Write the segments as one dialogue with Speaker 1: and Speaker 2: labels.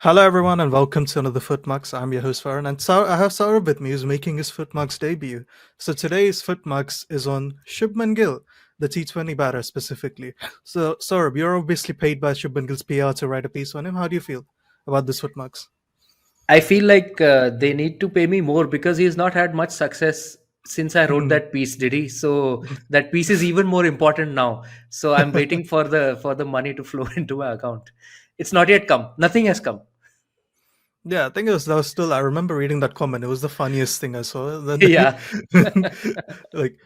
Speaker 1: Hello, everyone, and welcome to another Footmarks. I'm your host, Varun, and I have Saurabh with me who's making his Footmarks debut. So today's Footmarks is on Shubman Gill, the T20 batter specifically. So, Saurabh, you're obviously paid by Shubman Gill's PR to write a piece on him. How do you feel about this Footmarks?
Speaker 2: I feel like they need to pay me more because he's not had much success since I wrote that piece, did he? So that piece is even more important now. So I'm waiting for the money to flow into my account. It's not yet come. Nothing has come.
Speaker 1: Yeah, I think that was still. I remember reading that comment. It was the funniest thing I saw.
Speaker 2: Yeah.
Speaker 1: Like,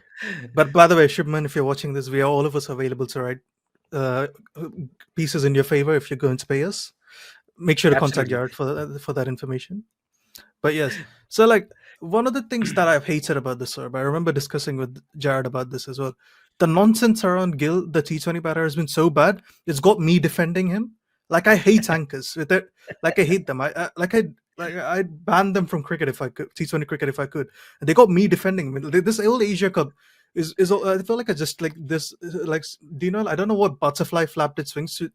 Speaker 1: but by the way, Shubman, if you're watching this, we are all of us available to write uh, pieces in your favor if you're going to pay us. Make sure to contact
Speaker 2: Absolutely.
Speaker 1: Jared for that information. But yes, so like one of the things that I've hated about this, Sorb, I remember discussing with Jared about this as well. The nonsense around Gill, the T20 batter, has been so bad. It's got me defending him. Like I hate anchors with it. Like I hate them. I banned them from cricket if I could, T20 cricket if I could. And they got me defending him. This old Asia Cup is. I feel like I just like this. Like, do you know? I don't know what butterfly flapped its wings to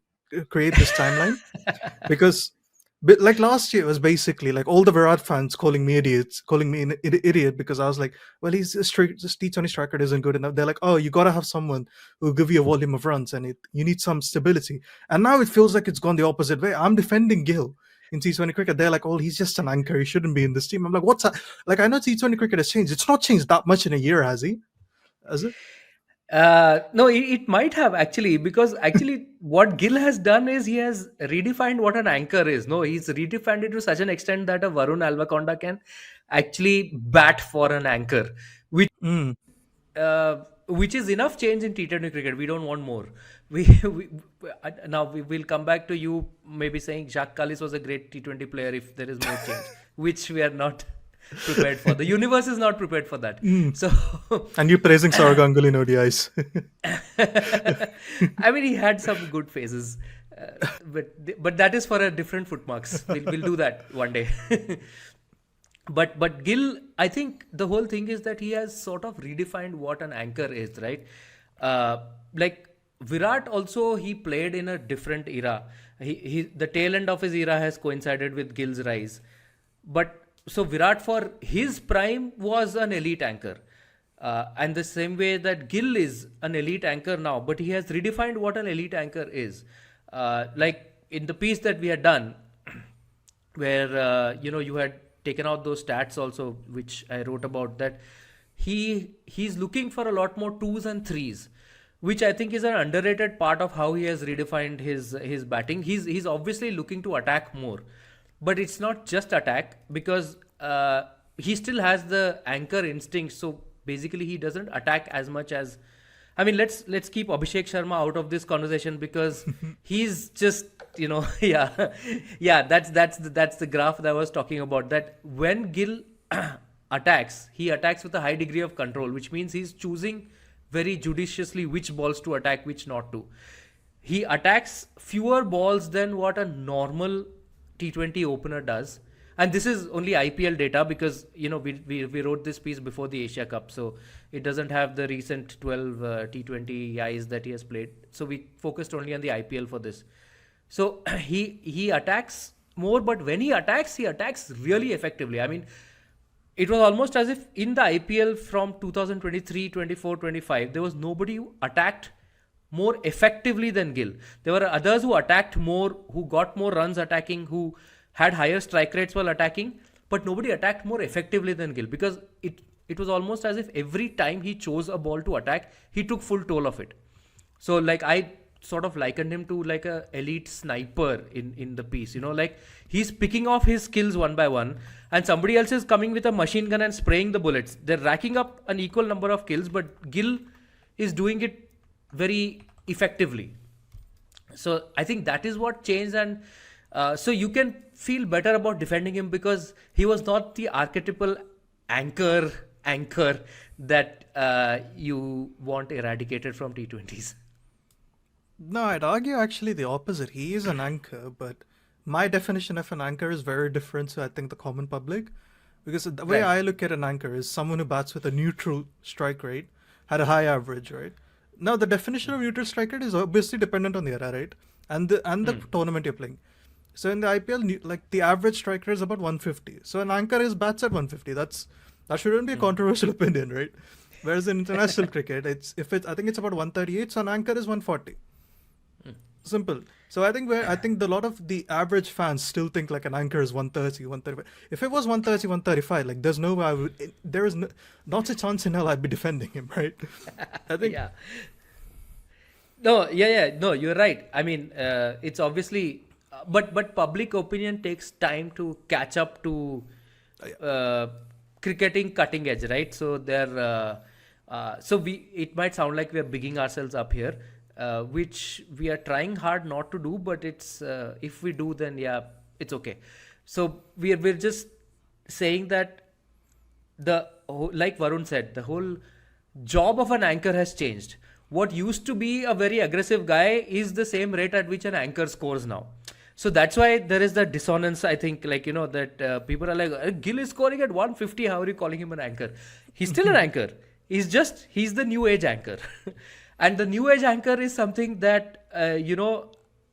Speaker 1: create this timeline because but like last year it was basically like all the Virat fans calling me idiots, calling me an idiot because I was like, well, he's a straight, this T20 striker isn't good enough. They're like, oh, you got to have someone who'll give you a volume of runs and you need some stability. And now it feels like it's gone the opposite way. I'm defending Gill in T20 cricket. They're like, oh, he's just an anchor. He shouldn't be in this team. I'm like, what's that? Like, I know T20 cricket has changed. It's not changed that much in a year, has he? Has it?
Speaker 2: No, it might have actually, because actually what Gill has done is he has redefined what an anchor is. No, he's redefined it to such an extent that a Varun Alvakonda can actually bat for an anchor, which
Speaker 1: Mm.
Speaker 2: which is enough change in T20 cricket. We don't want more. We now we will come back to you maybe saying Jacques Kallis was a great T20 player if there is more change, which we are not prepared for. The universe is not prepared for that.
Speaker 1: Mm.
Speaker 2: So
Speaker 1: And you praising Saurav Ganguly in ODIs.
Speaker 2: I mean, he had some good phases, but that is for a different footmarks. We'll do that one day. But Gill, I think the whole thing is that he has sort of redefined what an anchor is, right? Like Virat also, he played in a different era. He the tail end of his era has coincided with Gill's rise, but so Virat for his prime was an elite anchor. And the same way that Gill is an elite anchor now, but he has redefined what an elite anchor is. Like in the piece that we had done, where you had taken out those stats also, which I wrote about, that he's looking for a lot more twos and threes, which I think is an underrated part of how he has redefined his batting. He's obviously looking to attack more, but it's not just attack because he still has the anchor instinct. So basically, he doesn't attack as much as. I mean, let's keep Abhishek Sharma out of this conversation because he's just yeah, yeah. That's the graph that I was talking about. That when Gill attacks, he attacks with a high degree of control, which means he's choosing very judiciously which balls to attack, which not to. He attacks fewer balls than what a normal T20 opener does. And this is only IPL data because we wrote this piece before the Asia Cup, so it doesn't have the recent 12 T20Is that he has played. So we focused only on the IPL for this. So he attacks more, but when he attacks really effectively. I mean, it was almost as if in the IPL from 2023, 24, 25, there was nobody who attacked more effectively than Gill. There were others who attacked more, who got more runs attacking, who had higher strike rates while attacking, but nobody attacked more effectively than Gill because it was almost as if every time he chose a ball to attack, he took full toll of it. So like I sort of likened him to like a elite sniper in the piece, like he's picking off his skills one by one and somebody else is coming with a machine gun and spraying the bullets. They're racking up an equal number of kills, but Gill is doing it very effectively. So I think that is what changed, and so you can feel better about defending him because he was not the archetypal anchor that you want eradicated from T20s.
Speaker 1: No, I'd argue actually the opposite. He is an anchor, but my definition of an anchor is very different to I think the common public. Because the way
Speaker 2: Right.
Speaker 1: I look at an anchor is someone who bats with a neutral strike rate, had a high average, right? Now the definition of neutral strike rate is obviously dependent on the era, right? And the tournament you're playing. So in the IPL, like the average striker is about 150. So an anchor is bats at 150. That shouldn't be a controversial opinion, right? Whereas in international cricket, I think it's about 138. So an anchor is 140. Simple. So I think a lot of the average fans still think like an anchor is 130, 135. If it was 130, 135, like there's no way there is not a chance in hell I'd be defending him, right? I think
Speaker 2: Yeah. No, yeah. No, you're right. I mean, it's obviously, but public opinion takes time to catch up to uh, cricketing cutting edge, right? So it might sound like we're bigging ourselves up here, which we are trying hard not to do, but it's if we do, then yeah, it's okay. So we're just saying that like Varun said, the whole job of an anchor has changed. What used to be a very aggressive guy is the same rate at which an anchor scores now. So that's why there is that dissonance. I think, like, that people are like, Gill is scoring at 150. How are you calling him an anchor? He's still an anchor. He's the new age anchor, and the new age anchor is something that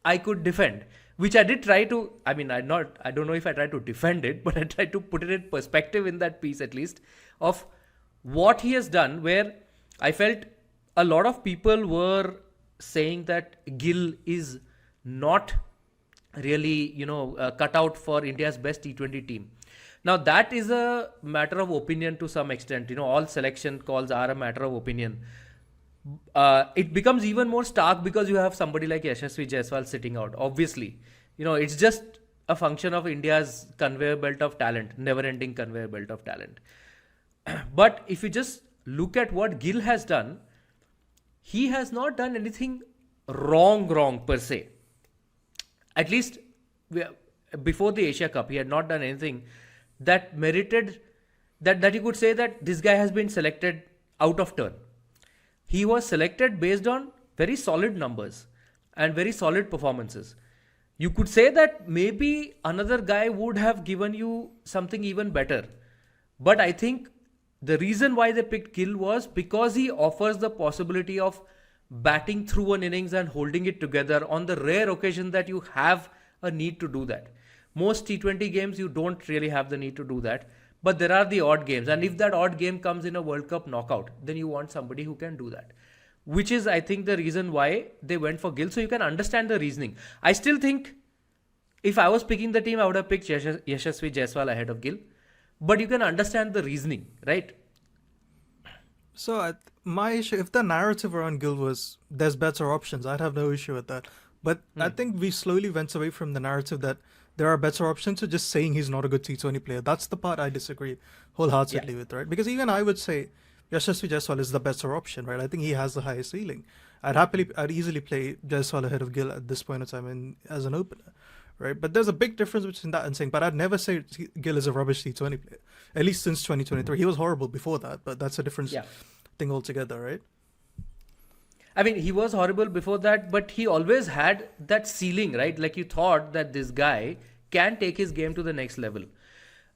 Speaker 2: I could defend, which I did try to. I mean, I don't know if I tried to defend it, but I tried to put it in perspective in that piece at least of what he has done, where I felt a lot of people were saying that Gill is not really, cut out for India's best T20 team. Now, that is a matter of opinion to some extent. All selection calls are a matter of opinion. It becomes even more stark because you have somebody like Yashasvi Jaiswal sitting out. Obviously, it's just a function of India's conveyor belt of talent, never-ending conveyor belt of talent. But if you just look at what Gill has done, he has not done anything wrong per se. At least before the Asia Cup, he had not done anything that merited that you could say that this guy has been selected out of turn. He was selected based on very solid numbers and very solid performances. You could say that maybe another guy would have given you something even better. But I think the reason why they picked Gill was because he offers the possibility of batting through an innings and holding it together on the rare occasion that you have a need to do that. Most T20 games, you don't really have the need to do that. But there are the odd games. And if that odd game comes in a World Cup knockout, then you want somebody who can do that. Which is, I think, the reason why they went for Gill. So you can understand the reasoning. I still think if I was picking the team, I would have picked Yashasvi Jaiswal ahead of Gill. But you can understand the reasoning, right?
Speaker 1: So my issue, if the narrative around Gill was there's better options, I'd have no issue with that. But I think we slowly went away from the narrative that there are better options to just saying he's not a good T20 player. That's the part I disagree wholeheartedly with, right? Because even I would say Yashasvi Jaiswal is the better option, right? I think he has the highest ceiling. I'd easily play Jaiswal ahead of Gill at this point in time as an opener, right? But there's a big difference between that and saying, but I'd never say Gill is a rubbish T20 player, at least since 2023. He was horrible before that, but that's a different thing altogether, right?
Speaker 2: I mean, he was horrible before that, but he always had that ceiling, right? Like you thought that this guy can take his game to the next level.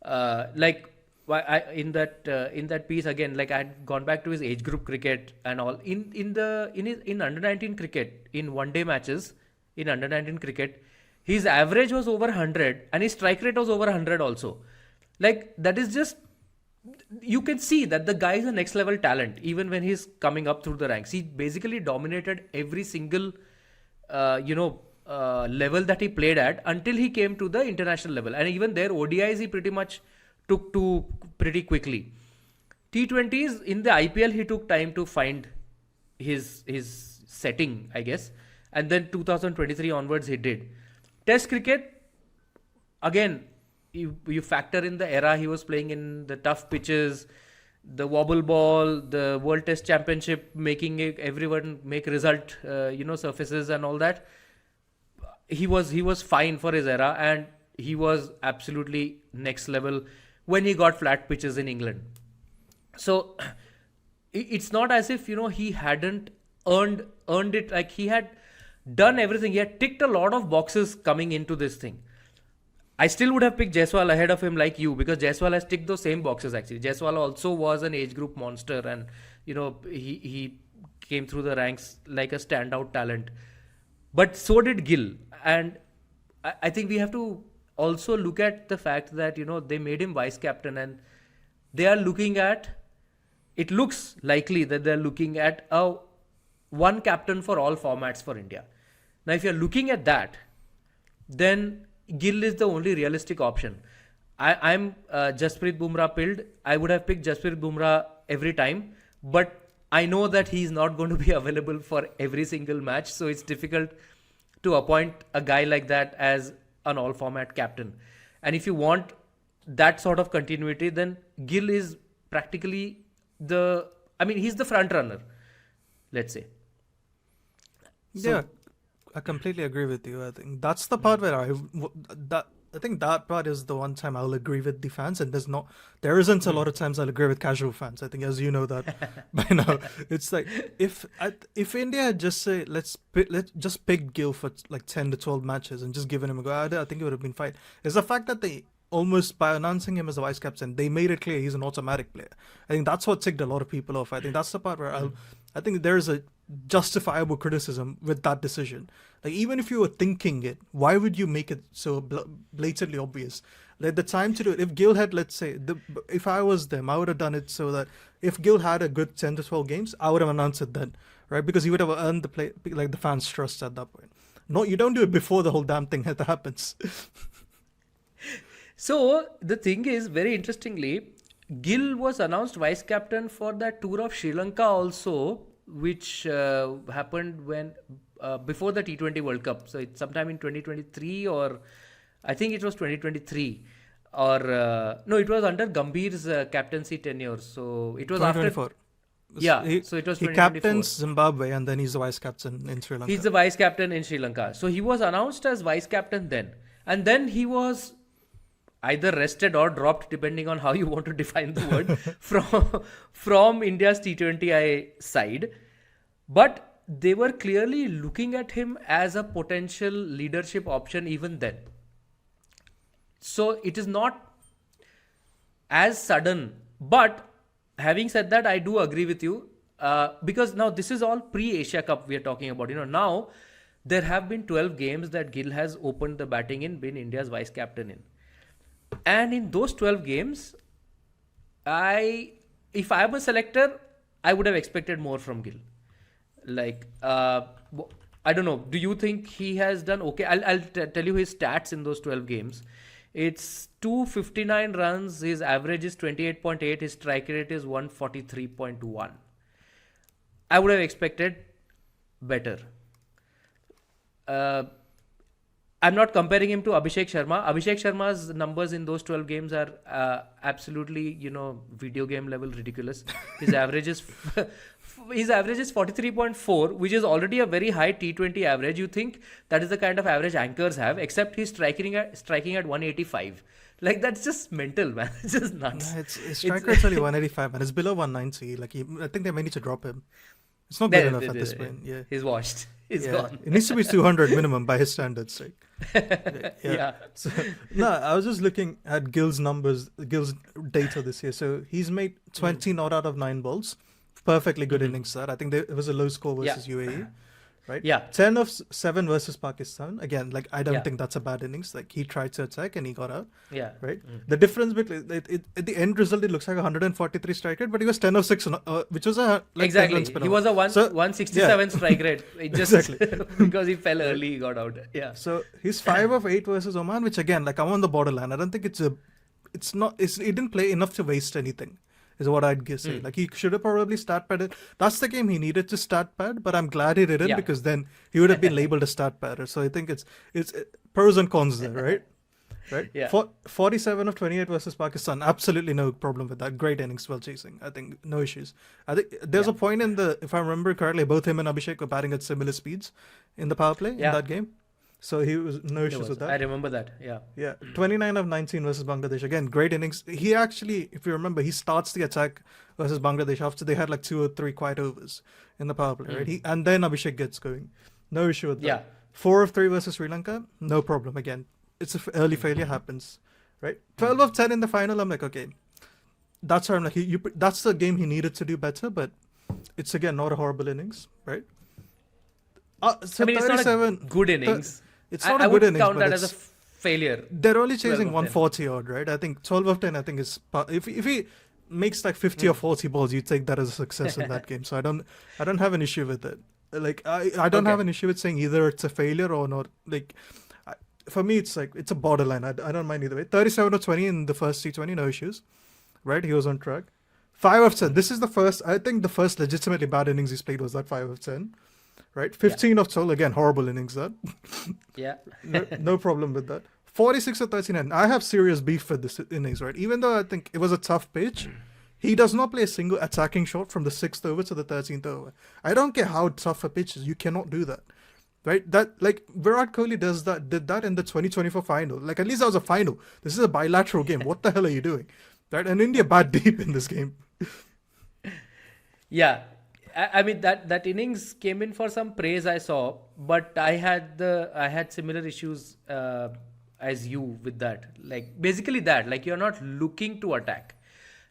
Speaker 2: In that piece again, like I had gone back to his age group cricket and all. In under 19 cricket, in one day matches, in under 19 cricket, his average was over 100 and his strike rate was over 100 also. Like that is just, you can see that the guy is a next level talent even when he's coming up through the ranks. He basically dominated every single level that he played at until he came to the international level, and even there ODIs he pretty much took to pretty quickly. T20s in the IPL he took time to find his setting, I guess, and then 2023 onwards he did. Test cricket, again, you factor in the era he was playing in, the tough pitches, the wobble ball, the World Test Championship, making everyone make result, surfaces and all that. He was fine for his era, and he was absolutely next level when he got flat pitches in England. So it's not as if he hadn't earned it. Like he had done everything. He had ticked a lot of boxes coming into this thing. I still would have picked Jaiswal ahead of him like you, because Jaiswal has ticked those same boxes actually. Jaiswal also was an age group monster, and he came through the ranks like a standout talent. But so did Gill. And I think we have to also look at the fact that, they made him vice captain, and they are looking at, it looks likely that they're looking at a one captain for all formats for India. Now, if you're looking at that, then Gill is the only realistic option. I'm Jasprit Bumrah pilled. I would have picked Jasprit Bumrah every time, but I know that he's not going to be available for every single match, so it's difficult to appoint a guy like that as an all format captain. And if you want that sort of continuity, then Gill is practically he's the front runner, let's say.
Speaker 1: Yeah, I completely agree with you. I think that's the part where I think that part is the one time I'll agree with the fans, and there isn't a lot of times I'll agree with casual fans. I think, as you know that by now, it's like if India had just say let's just pick Gill for like 10 to 12 matches and just given him a go, I think it would have been fine. It's the fact that they almost, by announcing him as the vice captain, they made it clear he's an automatic player. I think that's what ticked a lot of people off. I think that's the part where I think there's a justifiable criticism with that decision. Like, even if you were thinking it, why would you make it so blatantly obvious? Like, the time to do it, if Gill had, let's say, if I was them, I would have done it so that if Gill had a good 10 to 12 games, I would have announced it then, right? Because he would have earned the fans' trust at that point. No, you don't do it before the whole damn thing happens.
Speaker 2: So the thing is, very interestingly, Gill was announced vice captain for that tour of Sri Lanka also, which happened when before the T20 World Cup. So it's sometime in 2023, or I think it was 2023, or no, it was under Gambhir's captaincy tenure. So it was
Speaker 1: 2024.
Speaker 2: after. Yeah, so it was 2024.
Speaker 1: He captains Zimbabwe, and then he's the vice captain in Sri Lanka.
Speaker 2: He's the vice captain in Sri Lanka. So he was announced as vice captain then, and then he was either rested or dropped, depending on how you want to define the word, from India's T20I side. But they were clearly looking at him as a potential leadership option even then. So it is not as sudden. But having said that, I do agree with you, because now this is all pre-Asia Cup we are talking about. Now there have been 12 games that Gill has opened the batting in, been India's vice captain in. And in those 12 games, if I am a selector, I would have expected more from Gill. Like, I don't know. Do you think he has done okay? I'll tell you his stats in those 12 games. It's 259 runs. His average is 28.8. His strike rate is 143.1. I would have expected better. I'm not comparing him to Abhishek Sharma. Abhishek Sharma's numbers in those 12 games are absolutely, video game level ridiculous. His average is 43.4, which is already a very high T20 average. You think that is the kind of average anchors have, except he's striking at 185. Like, that's just mental, man. It's just nuts.
Speaker 1: Yeah, his strike rate's only 185, and it's below 190. Like, I think they may need to drop him. It's not good enough at this point. Yeah,
Speaker 2: he's washed. He's gone.
Speaker 1: It needs to be 200 minimum by his standards.
Speaker 2: Yeah.
Speaker 1: So, no, I was just looking at Gill's numbers, Gill's data this year. So he's made 20 not out of 9 balls. Perfectly good innings, sir. I think it was a low score versus UAE. Right?
Speaker 2: Yeah.
Speaker 1: 10 of 7 versus Pakistan. Again, like, I don't think that's a bad innings. Like, he tried to attack and he got out.
Speaker 2: Yeah.
Speaker 1: Right? The difference between at the end result, it looks like 143 strike rate, but he was 10 of 6, which was a
Speaker 2: exactly. He was a 167 strike rate. It just because he fell early, he got out. Yeah.
Speaker 1: So he's 5 of 8 versus Oman, which again, like, I'm on the borderline. I don't think he didn't play enough to waste anything, is what I'd say. Like, he should have probably stat padded. That's the game he needed to stat pad, but I'm glad he didn't, because then he would have been labeled a stat padder. So I think it's pros and cons there, right? Right?
Speaker 2: Yeah.
Speaker 1: 47 of 28 versus Pakistan, absolutely no problem with that. Great innings, well chasing. I think no issues. I think there's a point if I remember correctly, both him and Abhishek were batting at similar speeds in the power play in that game. So he was no issues with that.
Speaker 2: I remember that. Yeah.
Speaker 1: Yeah. 29 of 19 versus Bangladesh. Again, great innings. He actually, if you remember, he starts the attack versus Bangladesh after they had like 2 or 3 quiet overs in the power play, right? And then Abhishek gets going. No issue with that.
Speaker 2: Yeah.
Speaker 1: 4 of 3 versus Sri Lanka. No problem. Again, it's an early failure, happens, right? 12 of 10 in the final. I'm like, okay, that's where I'm like, that's the game he needed to do better, but it's again not a horrible innings, right? So
Speaker 2: I mean, it's not a good innings.
Speaker 1: It's not a
Speaker 2: I
Speaker 1: good
Speaker 2: would
Speaker 1: innings,
Speaker 2: count
Speaker 1: but
Speaker 2: that as a failure.
Speaker 1: they're only
Speaker 2: 12
Speaker 1: chasing
Speaker 2: of 10.
Speaker 1: 140 odd, right? I think 12 of 10. I think is if he makes like 50 or 40 balls, you take that as a success in that game. So I don't have an issue with it. Like I don't have
Speaker 2: Okay.
Speaker 1: an issue with saying either it's a failure or not. Like for me, it's like it's a borderline. I don't mind either way. 37 or 20 in the first T20, no issues. Right, he was on track. 5 of 10. This is the first. I think the first legitimately bad innings he's played was that 5 of 10. Right, 15 of 12 again, horrible innings. That
Speaker 2: Yeah.
Speaker 1: no problem with that. 46 or 39. I have serious beef with this innings, right? Even though I think it was a tough pitch, he does not play a single attacking shot from the 6th over to the 13th over. I don't care how tough a pitch is, you cannot do that. Right? That like Virat Kohli did that in the 2024 final. Like at least that was a final. This is a bilateral game. What the hell are you doing? Right? And India bat deep in this game.
Speaker 2: Yeah, I mean that innings came in for some praise I saw, but I had similar issues as you with that. Like basically that, like you're not looking to attack.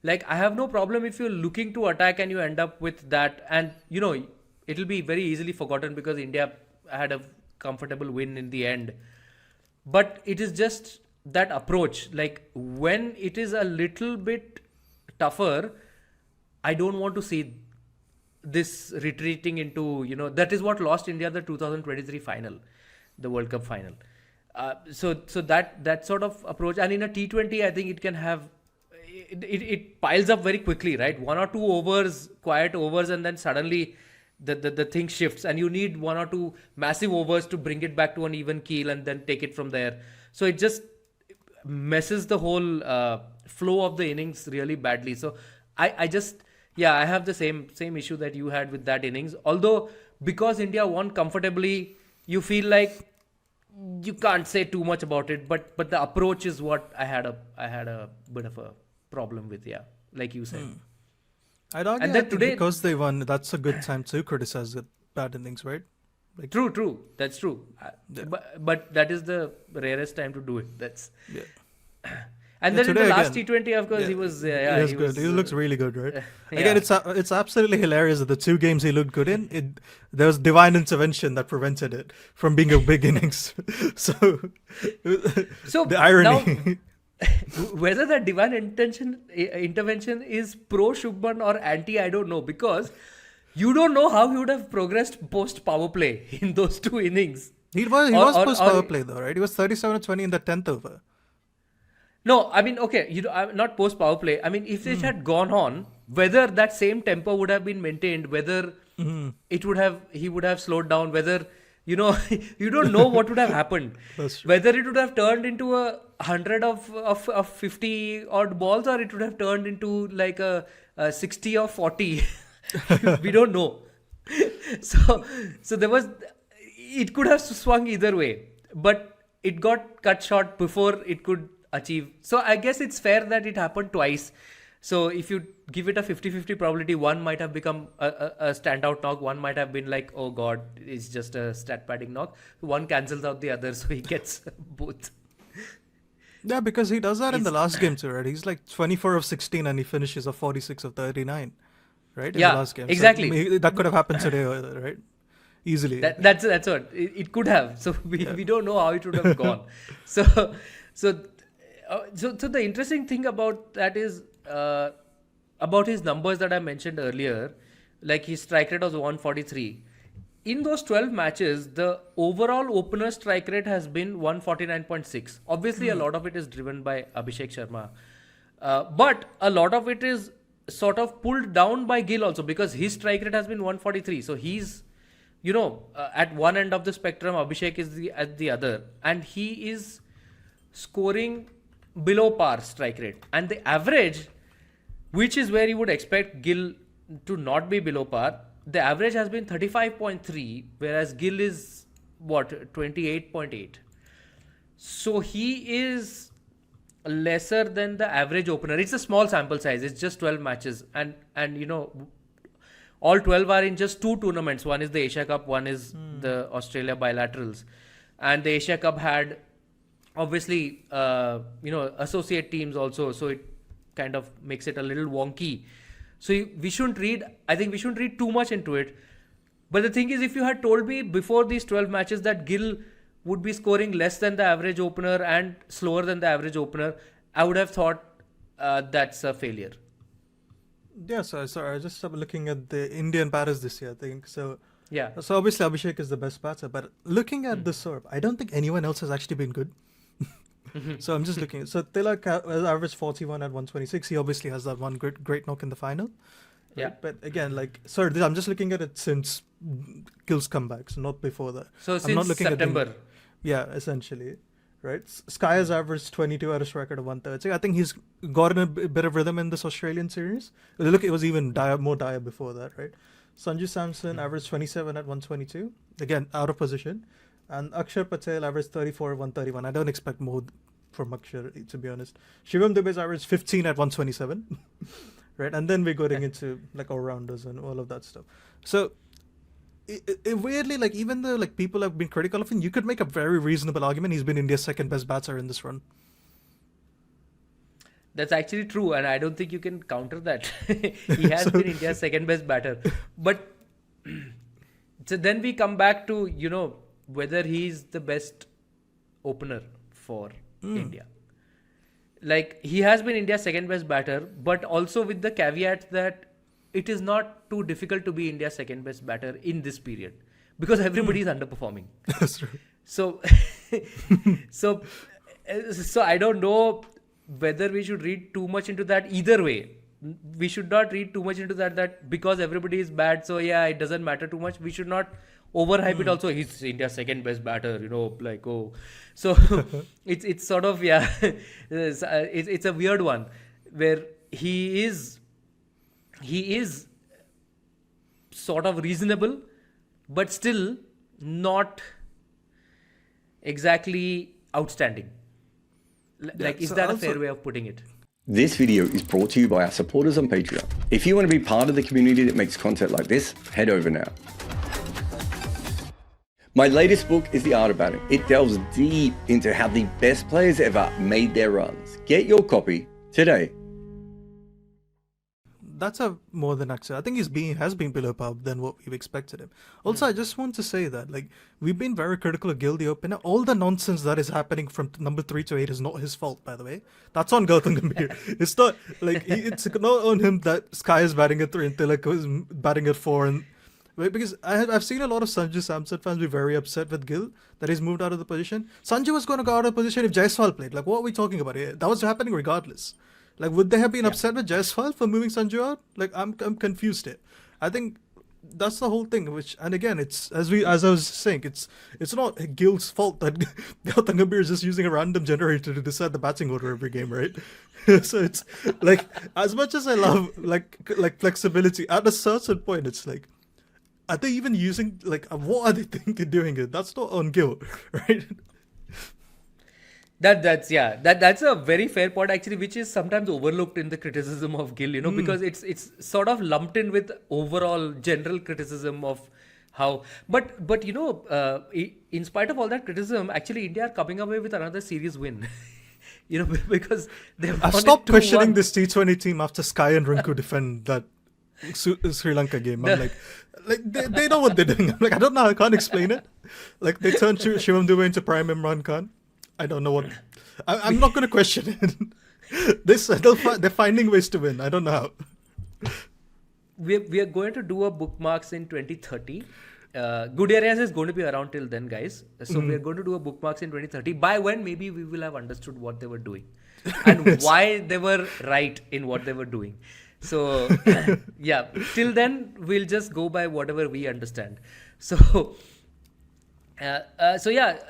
Speaker 2: Like I have no problem if you're looking to attack and you end up with that, and it'll be very easily forgotten because India had a comfortable win in the end. But it is just that approach. Like when it is a little bit tougher, I don't want to see this retreating into, that is what lost India the 2023 final, the World Cup final. So that sort of approach, and in a T20, I think it can have it piles up very quickly, right? 1 or 2 overs, quiet overs, and then suddenly the thing shifts, and you need 1 or 2 massive overs to bring it back to an even keel and then take it from there. So it just messes the whole flow of the innings really badly. So I just I have the same issue that you had with that innings. Although because India won comfortably, you feel like you can't say too much about it. But the approach is what I had a bit of a problem with. Yeah, like you said.
Speaker 1: I'd argue
Speaker 2: And
Speaker 1: I
Speaker 2: then
Speaker 1: think
Speaker 2: today,
Speaker 1: because they won, that's a good time to criticize the bad innings, right? Like,
Speaker 2: true, that's true.
Speaker 1: Yeah.
Speaker 2: But that is the rarest time to do it. That's
Speaker 1: yeah.
Speaker 2: And
Speaker 1: Yeah,
Speaker 2: then in the
Speaker 1: today
Speaker 2: last
Speaker 1: again,
Speaker 2: T20, of course,
Speaker 1: yeah,
Speaker 2: he was
Speaker 1: he was
Speaker 2: he
Speaker 1: good.
Speaker 2: was
Speaker 1: He looks really good, right?
Speaker 2: yeah.
Speaker 1: Again, it's absolutely hilarious that the 2 games he looked good in, there was divine intervention that prevented it from being a big innings. So
Speaker 2: So
Speaker 1: the irony.
Speaker 2: now, whether that divine intervention is pro Shubman or anti, I don't know, because you don't know how he would have progressed post power play in those 2 innings.
Speaker 1: He was
Speaker 2: Or
Speaker 1: post power play though, right? He was 37 or 20 in the 10th over.
Speaker 2: No, I mean, okay, not post power play. I mean, if it had gone on, whether that same tempo would have been maintained, whether he would have slowed down, whether you don't know what would have happened.
Speaker 1: That's true.
Speaker 2: Whether it would have turned into 100 of 50 odd balls, or it would have turned into like a 60 or 40. We don't know. So there was, it could have swung either way, but it got cut short before it could achieve. So I guess it's fair that it happened twice. So if you give it a 50-50 probability, one might have become a standout knock. One might have been like, oh God, it's just a stat padding knock. One cancels out the other, so he gets both.
Speaker 1: Yeah, because he does that in the last game too, right? He's like 24 of 16 and he finishes a 46 of 39, right? In
Speaker 2: Yeah,
Speaker 1: the last game.
Speaker 2: exactly.
Speaker 1: So that could have happened today, right? Easily.
Speaker 2: That's what it could have. So we don't know how it would have gone. So the interesting thing about that is about his numbers that I mentioned earlier. Like his strike rate was 143. In those 12 matches, the overall opener strike rate has been 149.6. Obviously, a lot of it is driven by Abhishek Sharma. But a lot of it is sort of pulled down by Gill also, because his strike rate has been 143. So he's, at one end of the spectrum, Abhishek is at the other. And he is scoring below par strike rate. And the average, which is where you would expect Gill to not be below par, the average has been 35.3, whereas Gill is 28.8. So he is lesser than the average opener. It's a small sample size. It's just 12 matches, and all 12 are in just 2 tournaments. One is the Asia Cup, one is the Australia bilaterals, and the Asia Cup had obviously associate teams also, so it kind of makes it a little wonky. So we shouldn't read too much into it. But the thing is, if you had told me before these 12 matches that Gill would be scoring less than the average opener and slower than the average opener, I would have thought that's a failure.
Speaker 1: Yeah, so I just started looking at the Indian batters this year, I think.
Speaker 2: Yeah.
Speaker 1: So obviously Abhishek is the best batter, but looking at the Saurabh, I don't think anyone else has actually been good. So I'm just looking. So Tilak has averaged 41 at 126. He obviously has that one great knock in the final.
Speaker 2: Yeah.
Speaker 1: Right? But again, I'm just looking at it since Gill's comeback, so not before that.
Speaker 2: So
Speaker 1: I'm
Speaker 2: since
Speaker 1: not looking
Speaker 2: September.
Speaker 1: Yeah, essentially. Right? Sky has averaged 22 at a record of 130. I think he's gotten a bit of rhythm in this Australian series. Look, it was even more dire before that, right? Sanju Samson averaged 27 at 122. Again, out of position. And Akshar Patel averaged 34 at 131. I don't expect more from Akshar, to be honest. Shivam Dubey's averaged 15 at 127. Right? And then we're going into like all-rounders and all of that stuff. So it weirdly, like, even though like people have been critical of him, you could make a very reasonable argument he's been India's second best batter in this run.
Speaker 2: That's actually true, and I don't think you can counter that. He has been India's second best batter. But so then we come back to, whether he's the best opener for India. Like, he has been India's second best batter, but also with the caveat that it is not too difficult to be India's second best batter in this period because everybody is underperforming.
Speaker 1: That's true.
Speaker 2: So, so I don't know whether we should read too much into that. Either way, we should not read too much into that because everybody is bad, so yeah, it doesn't matter too much. We should not overhype it also. He's India's second best batter, like, oh. So it's sort of, yeah, it's a weird one where he is sort of reasonable, but still not exactly outstanding. Like, is that a fair way of putting it?
Speaker 3: This video is brought to you by our supporters on Patreon. If you want to be part of the community that makes content like this, head over now. My latest book is The Art of Batting. It delves deep into how the best players ever made their runs. Get your copy today.
Speaker 1: That's a more than actually. I think has been below par than what we've expected him. Also, I just want to say that we've been very critical of Gill, the opener. All the nonsense that is happening from number 3 to 8 is not his fault, by the way. That's on Gautam Gambhir. It's not it's not on him that Sky is batting at 3 and Tilak is batting at 4 and. Because I've seen a lot of Sanju Samson fans be very upset with Gill that he's moved out of the position. Sanju was going to go out of position if Jaiswal played. What are we talking about here? That was happening regardless. Would they have been upset with Jaiswal for moving Sanju out? I'm confused here. I think that's the whole thing. And again, it's as I was saying, it's not Gill's fault that Gautam Gambhir is just using a random generator to decide the batting order every game, right? So it's as much as I love flexibility, at a certain point, it's are they even using what are they thinking doing it? That's not on Gill, right?
Speaker 2: That's a very fair point actually, which is sometimes overlooked in the criticism of Gill, because it's sort of lumped in with overall general criticism of how. But in spite of all that criticism, actually India are coming away with another series win. Because
Speaker 1: I've stopped questioning this T20 team after Sky and Rinku defend that Sri Lanka game. I'm they know what they're doing. I'm I don't know. I can't explain it. They turned Shivam Dubey into Prime Imran Khan. I don't know what. I'm not going to question it. They're finding ways to win. I don't know how.
Speaker 2: We are going to do a bookmarks in 2030. Good Areas is going to be around till then, guys. So we are going to do a bookmarks in 2030. By when maybe we will have understood what they were doing and why they were right in what they were doing. So yeah, till then we'll just go by whatever we understand. So yeah,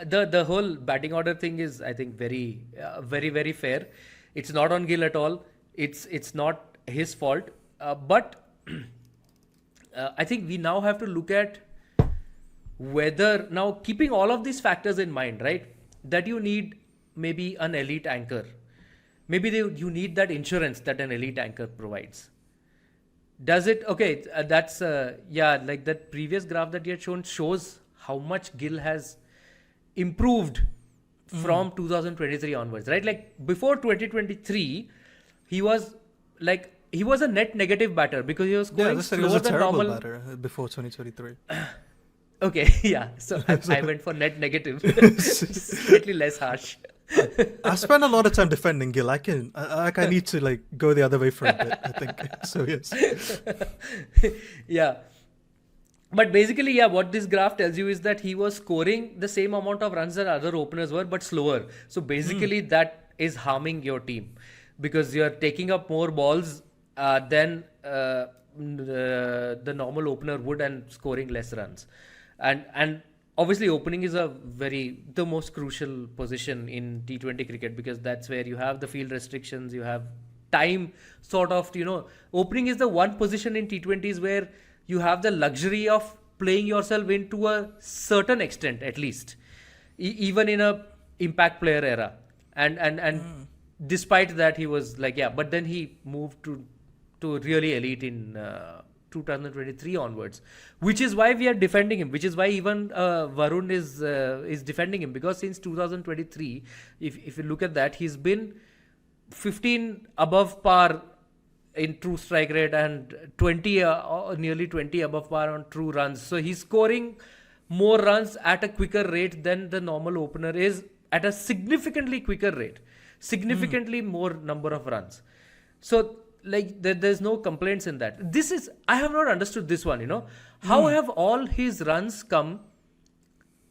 Speaker 2: the whole batting order thing is, I think, very very fair. It's not on Gill at all. It's not his fault. But I think we now have to look at whether, now keeping all of these factors in mind, right, that you need maybe an elite anchor. Maybe you need that insurance that an elite anchor provides. Does it? Okay, that's that previous graph that you had shown shows how much Gill has improved from 2023 onwards, right? Before 2023, he was a net negative batter because he was scoring slower than normal.
Speaker 1: Batter before 2023.
Speaker 2: Okay, yeah. So I went for net negative, slightly less harsh.
Speaker 1: I spend a lot of time defending Gill. I need to like go the other way for a bit, I think. So yes.
Speaker 2: Yeah. But basically, yeah, what this graph tells you is that he was scoring the same amount of runs that other openers were, but slower. So basically, that is harming your team because you're taking up more balls than the normal opener would and scoring less runs. And obviously, opening is the most crucial position in T20 cricket because that's where you have the field restrictions, you have time sort of, opening is the one position in T20s where you have the luxury of playing yourself into a certain extent, at least, even in a impact player era. And despite that, he was like, yeah, but then he moved to really elite in 2023 onwards, which is why we are defending him, which is why even Varun is defending him, because since 2023, if you look at that, he's been 15 above par in true strike rate and 20 nearly 20 above par on true runs. So he's scoring more runs at a quicker rate than the normal opener is at a significantly quicker rate, significantly more number of runs. So like there's no complaints in that. I have not understood this one, how have all his runs come,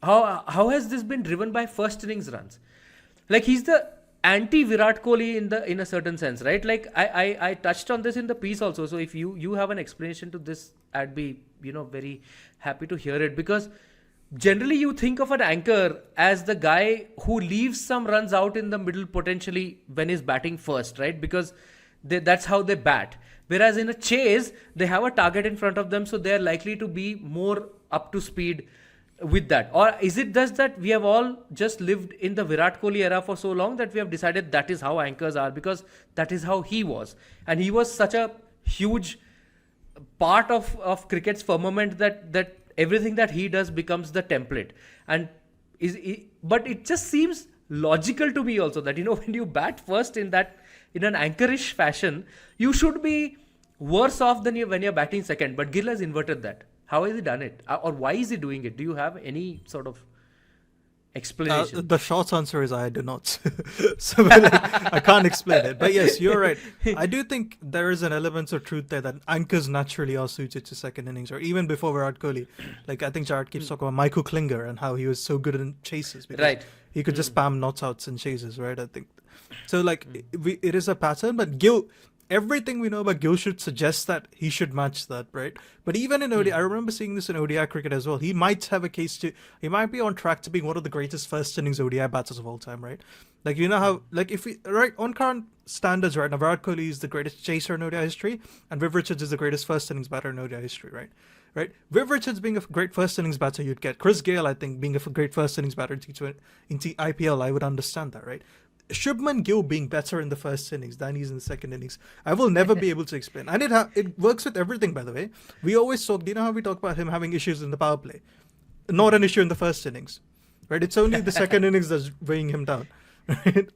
Speaker 2: how has this been driven by first innings runs? Like he's the anti Virat Kohli in a certain sense, right? Like I touched on this in the piece also. So if you have an explanation to this, I'd be very happy to hear it, because generally you think of an anchor as the guy who leaves some runs out in the middle potentially when he's batting first, right? Because that's how they bat. Whereas in a chase, they have a target in front of them, so they're likely to be more up to speed with that. Or is it just that we have all just lived in the Virat Kohli era for so long that we have decided that is how anchors are, because that is how he was, and he was such a huge part of cricket's firmament that everything that he does becomes the template. And but it just seems logical to me also that when you bat first in an anchorish fashion, you should be worse off than when you're batting second. But Gill has inverted that. How has he done it? Or why is he doing it? Do you have any sort of explanation?
Speaker 1: The short answer is I do not. So I can't explain it. But yes, you're right. I do think there is an element of truth there that anchors naturally are suited to second innings, or even before Virat Kohli. Like I think Jared keeps talking about Michael Klinger and how he was so good in chases. Because
Speaker 2: right.
Speaker 1: He could just spam not outs and chases, right? I think. So like it is a pattern, but Gill, everything we know about Gill should suggest that he should match that, right? But even in ODI, I remember seeing this in ODI cricket as well. He might have a case he might be on track to being one of the greatest first innings ODI batters of all time, right? Like, how, like if we, right, on current standards right now, Virat Kohli is the greatest chaser in ODI history, and Viv Richards is the greatest first innings batter in ODI history, right? Right? Viv Richards being a great first innings batter, you'd get. Chris Gayle, I think, being a great first innings batter in IPL, I would understand that, right? Shubman Gill being better in the first innings than he's in the second innings, I will never be able to explain. And it works with everything, by the way. We always talk, do you know how we talk about him having issues in the power play? Not an issue in the first innings, right? It's only the second innings that's weighing him down, right?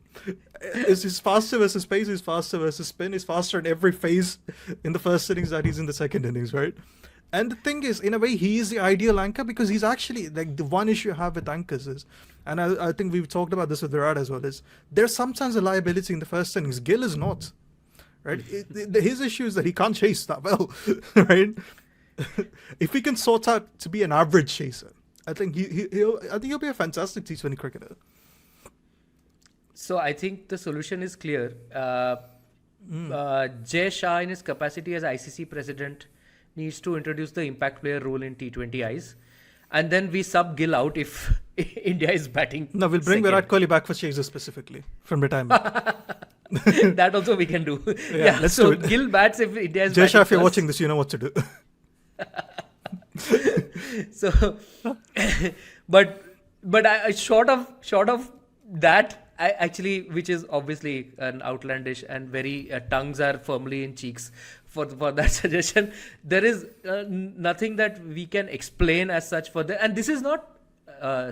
Speaker 1: He's faster versus pace, he's faster versus spin, he's faster in every phase in the first innings that he's in the second innings, right? And the thing is, in a way, he is the ideal anchor, because he's actually, like, the one issue I have with anchors is, and I think we've talked about this with Virat as well, is there's sometimes a liability in the first innings. Gill is not, right? His issue is that he can't chase that well, right? If he can sort out to be an average chaser, I think he'll be a fantastic T20 cricketer.
Speaker 2: So I think the solution is clear. Jay Shah, in his capacity as ICC president, needs to introduce the impact player rule in T20Is, and then we sub Gill out if India is batting.
Speaker 1: No, we'll bring Virat Kohli back for chases specifically from retirement.
Speaker 2: That also we can do.
Speaker 1: Yeah, let's do it.
Speaker 2: Gill bats if India is
Speaker 1: Jay Shah,
Speaker 2: batting
Speaker 1: if you're
Speaker 2: first.
Speaker 1: watching this, you know what to do.
Speaker 2: So, but short of that, I actually, which is obviously an outlandish and very tongues are firmly in cheeks for that suggestion. There is nothing that we can explain as such for that, and this is not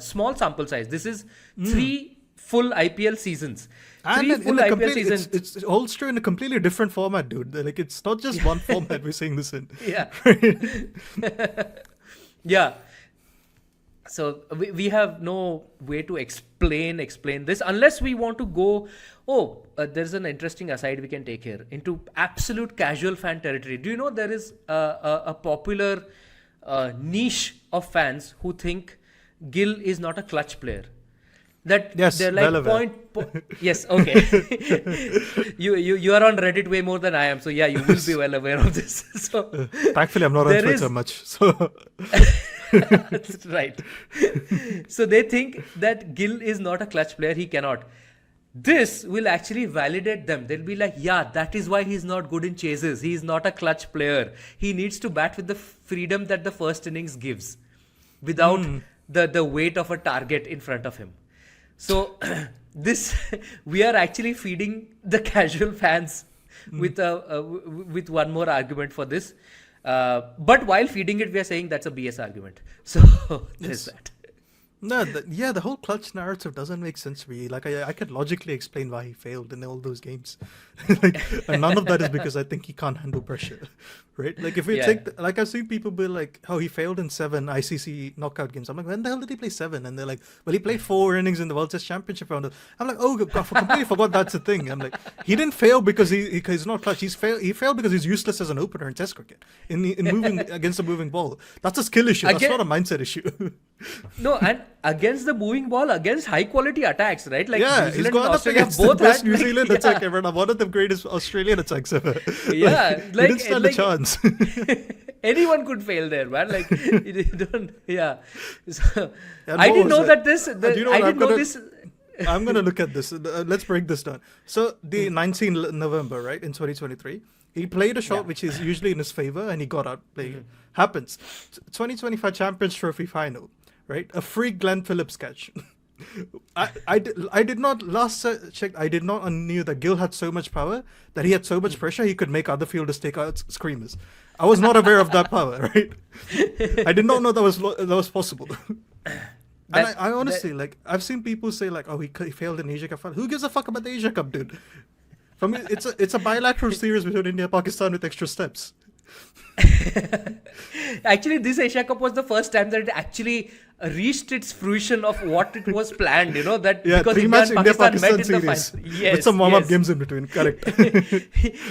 Speaker 2: small sample size. This is 3 full IPL seasons.
Speaker 1: And
Speaker 2: 3 full IPL seasons.
Speaker 1: It holds true in a completely different format, dude. Like, it's not just one format we're saying this in.
Speaker 2: Yeah. Yeah. So we have no way to explain this unless we want to go, there's an interesting aside we can take here, into absolute casual fan territory. Do you know there is a popular niche of fans who think Gill is not a clutch player? That
Speaker 1: Yes,
Speaker 2: they're like
Speaker 1: well aware.
Speaker 2: Yes, okay. you are on Reddit way more than I am, so yeah, you will be well aware of this. So
Speaker 1: Thankfully, I'm not on
Speaker 2: there
Speaker 1: Twitter
Speaker 2: is-
Speaker 1: much. So
Speaker 2: That's right. So they think that Gill is not a clutch player, he cannot. This will actually validate them. They'll be like, yeah, that is why he's not good in chases. He's not a clutch player. He needs to bat with the freedom that the first innings gives without the weight of a target in front of him. So we are actually feeding the casual fans with with one more argument for this. But while feeding it, we are saying that's a BS argument. So there's that.
Speaker 1: no, the whole clutch narrative doesn't make sense to me. Like I could logically explain why he failed in all those games, and none of that is because I think he can't handle pressure, right? Like if we take, like I've seen people be like, "Oh, he failed in 7 ICC knockout games." I'm like, when the hell did he play 7? And they're like, "Well, he played 4 innings in the World Test Championship round." I'm like, "Oh, God, I completely forgot that's a thing." I'm like, he didn't fail because he's not clutch. He failed because he's useless as an opener in Test cricket in moving against a moving ball. That's a skill issue. That's not a mindset issue.
Speaker 2: No, and against the moving ball, against high quality attacks, right? Like
Speaker 1: Yeah,
Speaker 2: New
Speaker 1: he's
Speaker 2: Zealand
Speaker 1: gone
Speaker 2: and
Speaker 1: up
Speaker 2: Australia
Speaker 1: against the
Speaker 2: both
Speaker 1: best
Speaker 2: had,
Speaker 1: New
Speaker 2: like,
Speaker 1: Zealand attack ever, and one of the greatest Australian attacks ever.
Speaker 2: Yeah,
Speaker 1: he
Speaker 2: like-
Speaker 1: didn't stand a chance.
Speaker 2: anyone could fail there, man. Like you don't, yeah. So,
Speaker 1: And
Speaker 2: I
Speaker 1: what
Speaker 2: didn't
Speaker 1: was
Speaker 2: know
Speaker 1: it?
Speaker 2: that this.
Speaker 1: And you know
Speaker 2: I
Speaker 1: what,
Speaker 2: didn't know this.
Speaker 1: I'm gonna look at this. Let's break this down. So the 19th November, right, in 2023, he played a shot which is usually in his favor, and he got outplayed. Happens. 2025 Champions Trophy final, right? A free Glenn Phillips catch. I did not checked. I did not knew that Gill had so much power, that he had so much pressure he could make other fielders take out screamers. I was not aware of that power, right? I did not know that was possible. And I honestly, like, I've seen people say, like, oh, he failed in Asia Cup final. Who gives a fuck about the Asia Cup, dude? For me, it's a bilateral series between India and Pakistan with extra steps.
Speaker 2: Actually, this Asia Cup was the first time that it actually reached its fruition of what it was planned. You know that
Speaker 1: Yeah,
Speaker 2: because
Speaker 1: 3-match
Speaker 2: India and Pakistan met in the
Speaker 1: series
Speaker 2: final. Yes,
Speaker 1: with some warm-up
Speaker 2: yes.
Speaker 1: games in between. Correct.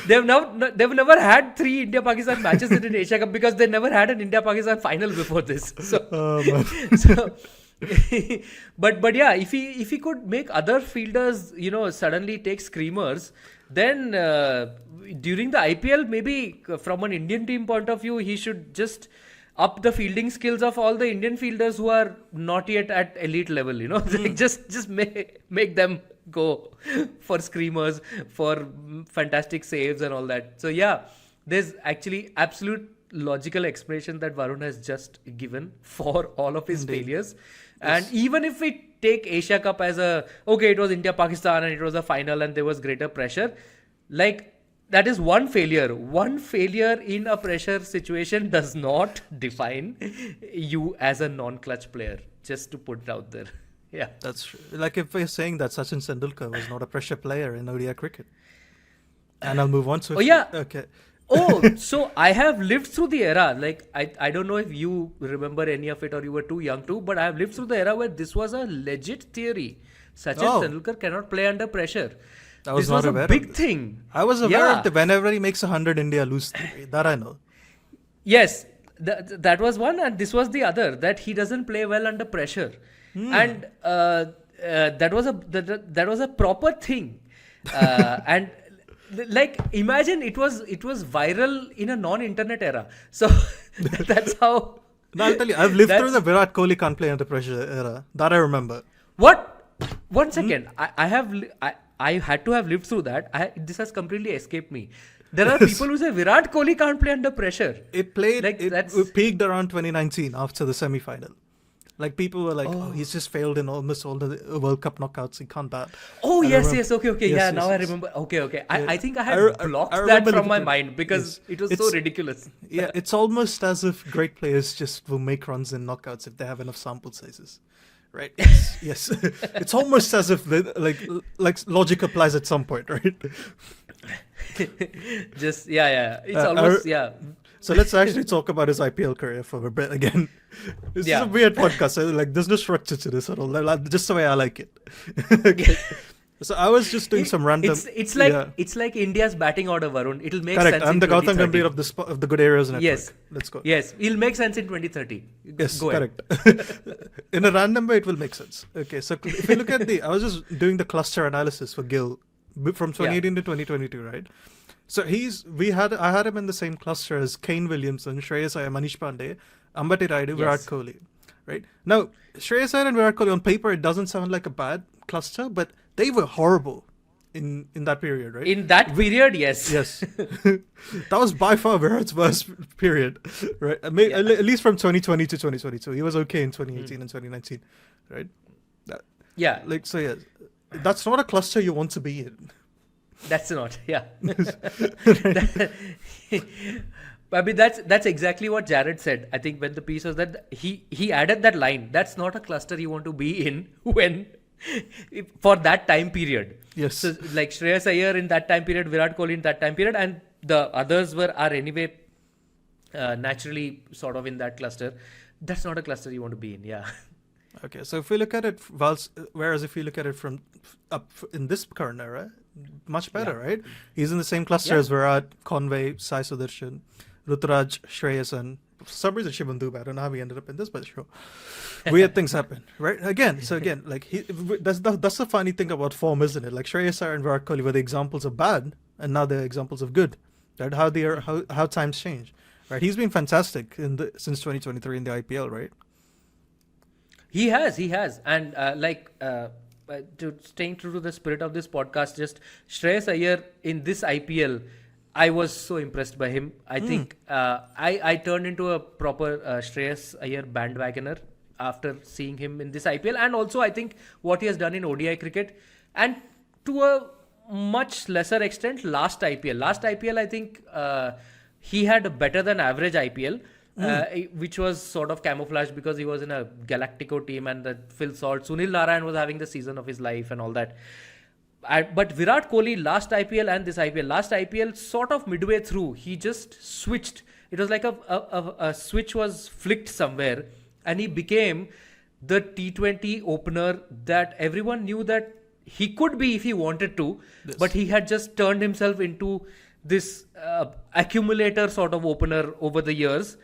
Speaker 2: They've never had 3 India-Pakistan matches in an Asia Cup because they never had an India-Pakistan final before this. So,
Speaker 1: Man.
Speaker 2: so but yeah, if he could make other fielders, suddenly take screamers, then during the IPL, maybe from an Indian team point of view, he should just up the fielding skills of all the Indian fielders who are not yet at elite level. Like just make them go for screamers, for fantastic saves and all that. So yeah, there's actually absolute logical explanation that Varun has just given for all of his failures. And even if we take Asia Cup as it was India-Pakistan and it was a final and there was greater pressure, like that is one failure. One failure in a pressure situation does not define you as a non-clutch player, just to put it out there. Yeah.
Speaker 1: That's true. Like if we're saying that Sachin Tendulkar was not a pressure player in ODI cricket. And I'll move on to...
Speaker 2: Oh, yeah.
Speaker 1: Okay.
Speaker 2: So I have lived through the era. Like, I don't know if you remember any of it or you were too young to, but I have lived through the era where this was a legit theory. Sachin Tendulkar cannot play under pressure.
Speaker 1: I was
Speaker 2: This
Speaker 1: not
Speaker 2: was
Speaker 1: aware
Speaker 2: a
Speaker 1: of
Speaker 2: big
Speaker 1: this.
Speaker 2: thing.
Speaker 1: I was aware of it whenever he makes 100, India lose theory. That I know.
Speaker 2: Yes, that was one, and this was the other, that he doesn't play well under pressure. And that was a proper thing. And like, imagine it was viral in a non-internet era. So that's how.
Speaker 1: No, I'll tell you, I've lived through the Virat Kohli can't play under pressure era. That I remember.
Speaker 2: What? 1 second. I had to have lived through that. This has completely escaped me. There are people who say Virat Kohli can't play under pressure.
Speaker 1: It played,
Speaker 2: Like,
Speaker 1: it peaked around 2019 after the semi-final. Like people were like, he's just failed in almost all the World Cup knockouts. He can't bat.
Speaker 2: Oh,
Speaker 1: I
Speaker 2: yes,
Speaker 1: remember-
Speaker 2: yes. Okay.
Speaker 1: Yes,
Speaker 2: Yeah,
Speaker 1: yes,
Speaker 2: now I
Speaker 1: yes.
Speaker 2: remember. Okay.
Speaker 1: Yeah.
Speaker 2: I think I
Speaker 1: I
Speaker 2: had blocked that
Speaker 1: remember
Speaker 2: from my
Speaker 1: looking-
Speaker 2: mind because
Speaker 1: yes.
Speaker 2: it was so
Speaker 1: It's-
Speaker 2: ridiculous.
Speaker 1: Yeah, it's almost as if great players just will make runs in knockouts if they have enough sample sizes. Right? Yes. It's almost as if like logic applies at some point, right?
Speaker 2: Just, yeah. It's
Speaker 1: I
Speaker 2: almost,
Speaker 1: re-
Speaker 2: yeah.
Speaker 1: So let's actually talk about his IPL career for a bit again. This is a weird podcast. So like, there's no structure to this at all. Just the way I like it. Okay. So I was just doing some random.
Speaker 2: It's like India's batting order, Varun. It'll make
Speaker 1: Correct.
Speaker 2: sense.
Speaker 1: I'm
Speaker 2: in
Speaker 1: the Gautam
Speaker 2: 2030.
Speaker 1: Gambhir of the good areas network.
Speaker 2: Yes.
Speaker 1: Let's go.
Speaker 2: Yes, it'll make sense in 2030.
Speaker 1: Yes,
Speaker 2: Go ahead.
Speaker 1: correct. In a random way, it will make sense. Okay, so if you look at I was just doing the cluster analysis for Gill from 2018 to 2022, right? So I had him in the same cluster as Kane Williamson, Shreyas Iyer, Manish Pandey, Ambati Rayudu, Virat Kohli, right? Now, Shreyas Iyer and Virat Kohli on paper, it doesn't sound like a bad cluster, but they were horrible in that period, right?
Speaker 2: In that period, yes.
Speaker 1: Yes. That was by far Virat's worst period, right? At least from 2020 to 2022. He was okay in 2018 and 2019, right? That's not a cluster you want to be in.
Speaker 2: That's not, yeah. I mean, that's exactly what Jared said. I think when the piece was that he added that line, that's not a cluster you want to be in for that time period.
Speaker 1: Yes.
Speaker 2: So like Shreyas Iyer in that time period, Virat Kohli in that time period, and the others are anyway naturally sort of in that cluster. That's not a cluster you want to be in, yeah.
Speaker 1: Okay, so if we look at it, whereas if you look at it from up in this current era, much better, right? He's in the same cluster as Virat, Conway, Sai Sudarshan, Ruturaj, Shreyas, and for some reason Shubman Dubey. I don't know how he ended up in this, but sure. Weird things happen, right? Again, like that's the funny thing about form, isn't it? Like Shreyas Iyer and Virat Kohli were the examples of bad, and now they're examples of good. Right? How times change, right? He's been fantastic since 2023 in the IPL, right?
Speaker 2: He has, and to staying true to the spirit of this podcast, just Shreyas Iyer in this IPL, I was so impressed by him. I think I turned into a proper Shreyas Iyer bandwagoner after seeing him in this IPL, and also I think what he has done in ODI cricket, and to a much lesser extent last IPL. Last IPL, I think he had a better than average IPL. Which was sort of camouflaged because he was in a Galactico team and that Phil Salt, Sunil Narayan was having the season of his life and all that. But Virat Kohli last IPL and this IPL, last IPL sort of midway through, he just switched. It was like a switch was flicked somewhere and he became the T20 opener that everyone knew that he could be if he wanted to, but he had just turned himself into this accumulator sort of opener over the years.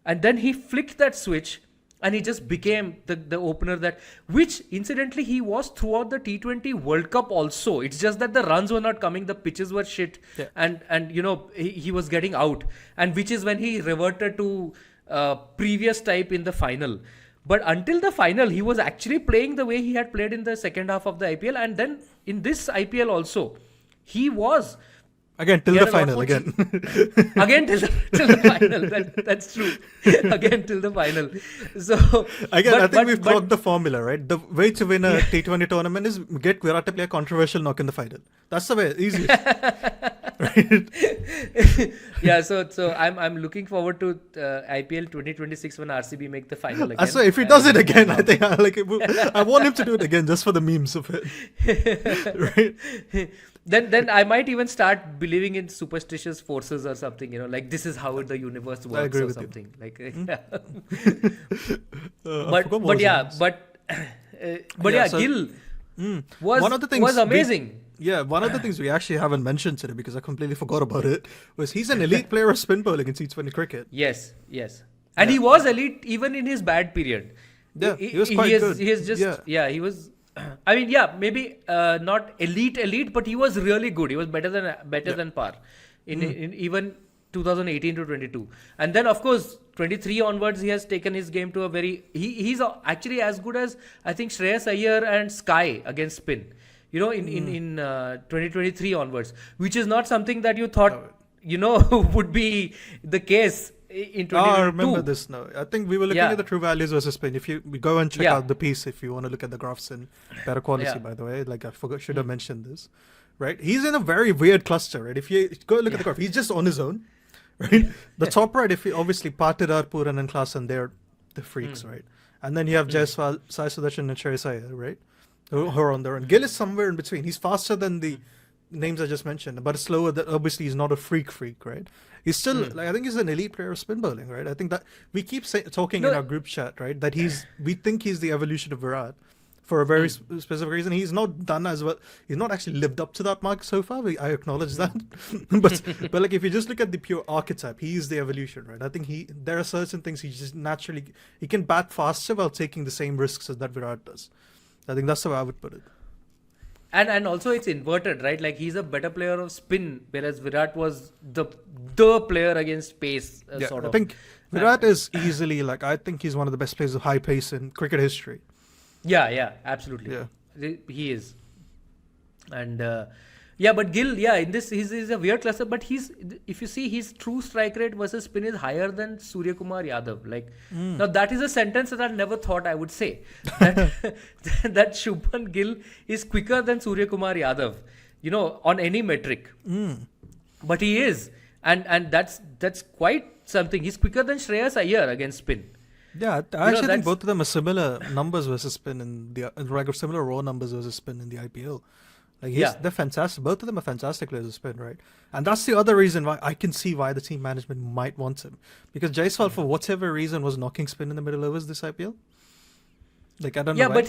Speaker 2: And then he flicked that switch and he just became the opener which incidentally he was throughout the T20 World Cup also. It's just that the runs were not coming, the pitches were shit, and he was getting out, and which is when he reverted to previous type in the final. But until the final, he was actually playing the way he had played in the second half of the IPL, and then in this IPL also, he was.
Speaker 1: Again, till the final, again.
Speaker 2: Again, till the final. That's true. Again, till the final. So
Speaker 1: again, I think we've clocked the formula, right? The way to win a T20 tournament is get Virat to play a controversial knock in the final. That's the way, easiest. Right?
Speaker 2: Yeah, so I'm looking forward to IPL 2026 when RCB make the final again.
Speaker 1: So if he does it again, I think I want him to do it again just for the memes of it. Right?
Speaker 2: Then I might even start believing in superstitious forces or something, like this is how the universe works or something. Gill was amazing.
Speaker 1: One of the things we actually haven't mentioned today because I completely forgot about it was he's an elite player of spin bowling in T20 cricket.
Speaker 2: Yes. And he was elite even in his bad period.
Speaker 1: Yeah, he was quite good.
Speaker 2: He was. I mean, maybe not elite, but he was really good. He was better than par in even 2018 to 22. And then, of course, 23 onwards, he has taken his game to a very... He's actually as good as, I think, Shreyas Iyer and Sky against spin. In 2023 onwards, which is not something that you thought, would be the case in 2022.
Speaker 1: I remember this now. I think we were looking at the true values versus spin. If you go and check out the piece, if you want to look at the graphs in better quality, by the way, like I should have mentioned this, right? He's in a very weird cluster, right? If you go look at the graph, he's just on his own, right? The top right, if you obviously Patidar, Puran and Klassen, they're the freaks, right? And then you have Jaiswal, Sai Sudarshan and Shreyas Iyer, right? Who are on their own. Gill is somewhere in between. He's faster than the names I just mentioned, but slower. That obviously he's not a freak, right? He's still, like, I think he's an elite player of spin bowling, right? I think that we keep talking in our group chat, right, that we think he's the evolution of Virat for a very specific reason. He's not done as well. He's not actually lived up to that mark so far. I acknowledge that, but like if you just look at the pure archetype, he is the evolution, right? I think there are certain things he just naturally he can bat faster while taking the same risks as that Virat does. I think that's how I would put it.
Speaker 2: And also it's inverted, right? Like he's a better player of spin, whereas Virat was the player against pace. Sort of.
Speaker 1: I think Virat is easily, like, I think he's one of the best players of high pace in cricket history.
Speaker 2: Yeah, absolutely.
Speaker 1: Yeah.
Speaker 2: He is. And but Gill, in this he's a weird cluster, but if you see his true strike rate versus spin is higher than Surya Kumar Yadav. Like now that is a sentence that I never thought I would say. That Shubman Gill is quicker than Surya Kumar Yadav, on any metric. But he is. And that's quite something. He's quicker than Shreyas Iyer against spin.
Speaker 1: Yeah, I actually think both of them are similar numbers versus spin similar raw numbers versus spin in the IPL. Like they're fantastic. Both of them are fantastic players of spin, right? And that's the other reason why I can see why the team management might want him, because Jaiswal, for whatever reason, was knocking spin in the middle overs this IPL. Like, I don't know.
Speaker 2: Yeah, but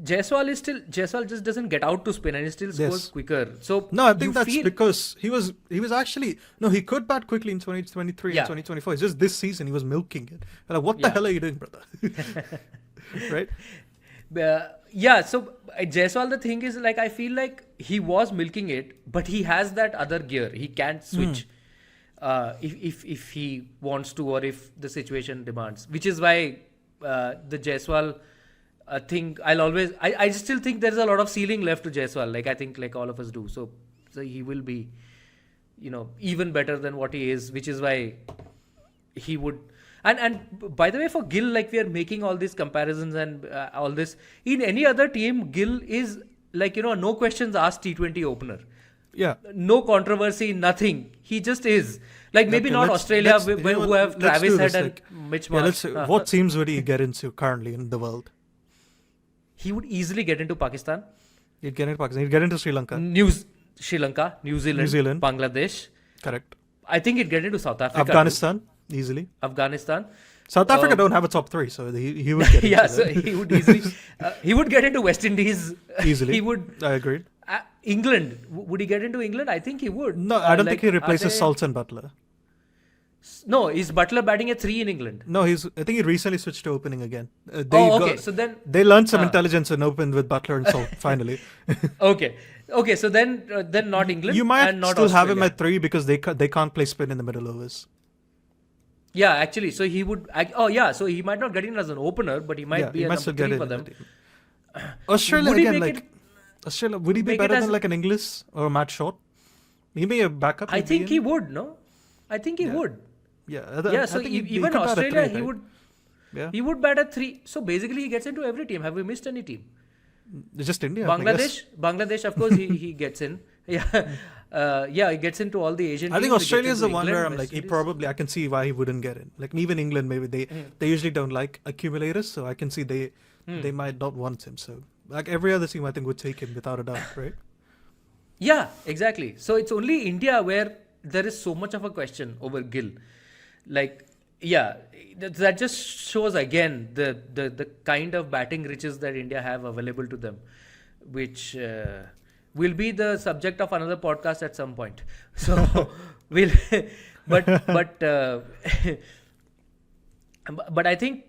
Speaker 2: Jaiswal just doesn't get out to spin and he still scores quicker. So
Speaker 1: no, I think that's because he was actually he could bat quickly in 2023 and 2024. It's just this season he was milking it. Like, what the hell are you doing, brother? Right?
Speaker 2: So Jaiswal, the thing is, like, I feel like he was milking it, but he has that other gear. He can't switch if he wants to, or if the situation demands. Which is why the Jaiswal thing, I still think there is a lot of ceiling left to Jaiswal. Like, I think like all of us do. So he will be, even better than what he is, which is why he would. And by the way, for Gill, like, we are making all these comparisons and all this. In any other team, Gill is like, no questions asked T20 opener.
Speaker 1: Yeah.
Speaker 2: No controversy, nothing. He just is. Like, maybe not Australia, who have Travis Head and Mitch Marsh.
Speaker 1: What teams would he get into currently in the world?
Speaker 2: He would easily get into Pakistan.
Speaker 1: He'd get into Pakistan. He'd get into Sri Lanka.
Speaker 2: Sri Lanka, New Zealand, Bangladesh.
Speaker 1: Correct.
Speaker 2: I think he'd get into South Africa.
Speaker 1: Afghanistan, easily.
Speaker 2: Afghanistan.
Speaker 1: South Africa don't have a top three, so he would get into
Speaker 2: so he would easily. He would get into West Indies.
Speaker 1: Easily.
Speaker 2: He would.
Speaker 1: I agreed.
Speaker 2: England. Would he get into England? I think he would.
Speaker 1: No, I don't think he replaces Salts and Butler.
Speaker 2: No, is Butler batting at 3 in England?
Speaker 1: No, I think he recently switched to opening again.
Speaker 2: So then
Speaker 1: they learned some intelligence and opened with Butler and Salt finally.
Speaker 2: Okay, so then not England.
Speaker 1: You might
Speaker 2: and not
Speaker 1: still
Speaker 2: Australia.
Speaker 1: have him at 3 because they can't play spin in the middle overs.
Speaker 2: Yeah, actually, so he would. So he might not get in as an opener, but he might be a number 3 for them.
Speaker 1: Australia again, Australia, would he be better than like an Inglis or a Matt Short? He may be a backup.
Speaker 2: I think he would. No, I think he would.
Speaker 1: Yeah.
Speaker 2: So even Australia, he would. Yeah. He would bat at 3. So basically, he gets into every team. Have we missed any team?
Speaker 1: Just India.
Speaker 2: Bangladesh, of course, he gets in. Yeah, he gets into all the Asian teams.
Speaker 1: I think Australia is the one where I'm like, I can see why he wouldn't get in. Like, even England, maybe they usually don't like accumulators, so I can see they might not want him. So, like, every other team, I think would take him without a doubt, right?
Speaker 2: Yeah, exactly. So it's only India where there is so much of a question over Gill. Like, that just shows again the kind of batting riches that India have available to them, which will be the subject of another podcast at some point. So but I think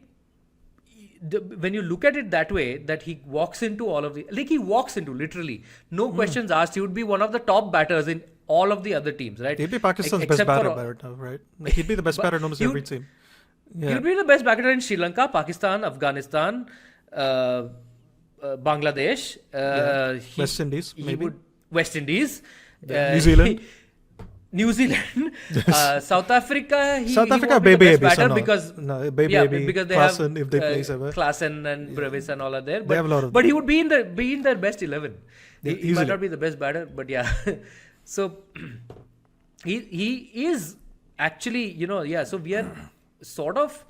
Speaker 2: when you look at it that way, that he walks into all of the, like, he walks into literally no questions asked. He would be one of the top batters in all of the other teams, right?
Speaker 1: He'd be Pakistan's best batter right now, right? Like, he'd be the best batter in almost every team. Yeah.
Speaker 2: He'll be the best batter in Sri Lanka, Pakistan, Afghanistan, Bangladesh,
Speaker 1: West Indies, maybe.
Speaker 2: West Indies,
Speaker 1: New Zealand.
Speaker 2: New Zealand, South Africa.
Speaker 1: South Africa,
Speaker 2: baby,
Speaker 1: because they have Klaasen, if they play ever.
Speaker 2: Klaasen and Brevis and all are there.
Speaker 1: They have a lot of
Speaker 2: but he would be in their best 11. He might not be the best batter, but yeah. So he is actually, So we are sort of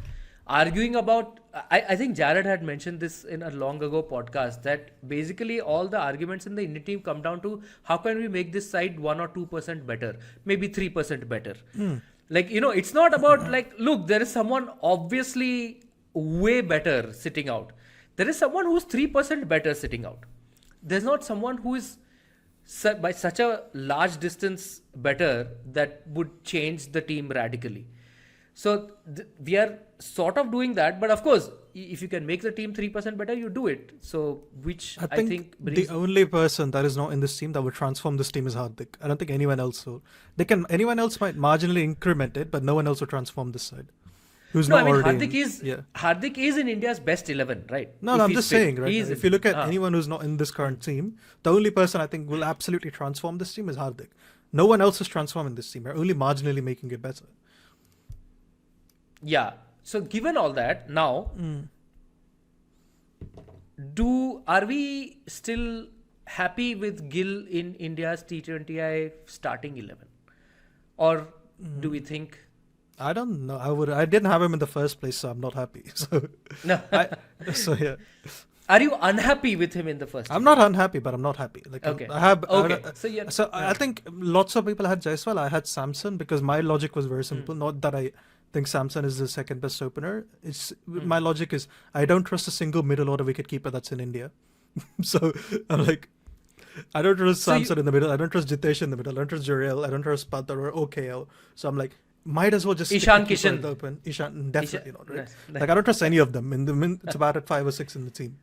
Speaker 2: arguing about, I think Jared had mentioned this in a long ago podcast, that basically all the arguments in the Indian team come down to how can we make this side 1 or 2% better, maybe 3% better. Like, it's not about like, look, there is someone obviously way better sitting out. There is someone who's 3% better sitting out. There's not someone who is by such a large distance better that would change the team radically. So we are sort of doing that, but of course, if you can make the team 3% better, you do it. So which I think
Speaker 1: the only person that is not in this team that would transform this team is Hardik. I don't think anyone else will. Anyone else might marginally increment it, but no one else will transform this side. Who's not already
Speaker 2: Hardik is in India's best 11, right?
Speaker 1: No, I'm just saying, right? If you look at anyone who's not in this current team, the only person I think will absolutely transform this team is Hardik. No one else is transforming this team. They're only marginally making it better.
Speaker 2: Yeah. So given all that, now, are we still happy with Gill in India's T20I starting 11? Or do we think...
Speaker 1: I don't know. I didn't have him in the first place, so I'm not happy. So
Speaker 2: no.
Speaker 1: Yeah.
Speaker 2: Are you unhappy with him in the first?
Speaker 1: I'm not unhappy, but I'm not happy. Like
Speaker 2: okay.
Speaker 1: I think lots of people had Jaiswal. I had Samson because my logic was very simple. Not that I think Samson is the second best opener. My logic is I don't trust a single middle order wicketkeeper that's in India. So I'm like, I don't trust Samson in the middle. I don't trust Jitesh in the middle. I don't trust Jurel. I don't trust Pathar or OKL. So I'm like, might as well just
Speaker 2: Ishan Kishan
Speaker 1: open. Ishan definitely not, right?
Speaker 2: Nice.
Speaker 1: Like I don't trust any of them. It's about at 5 or 6 in the team.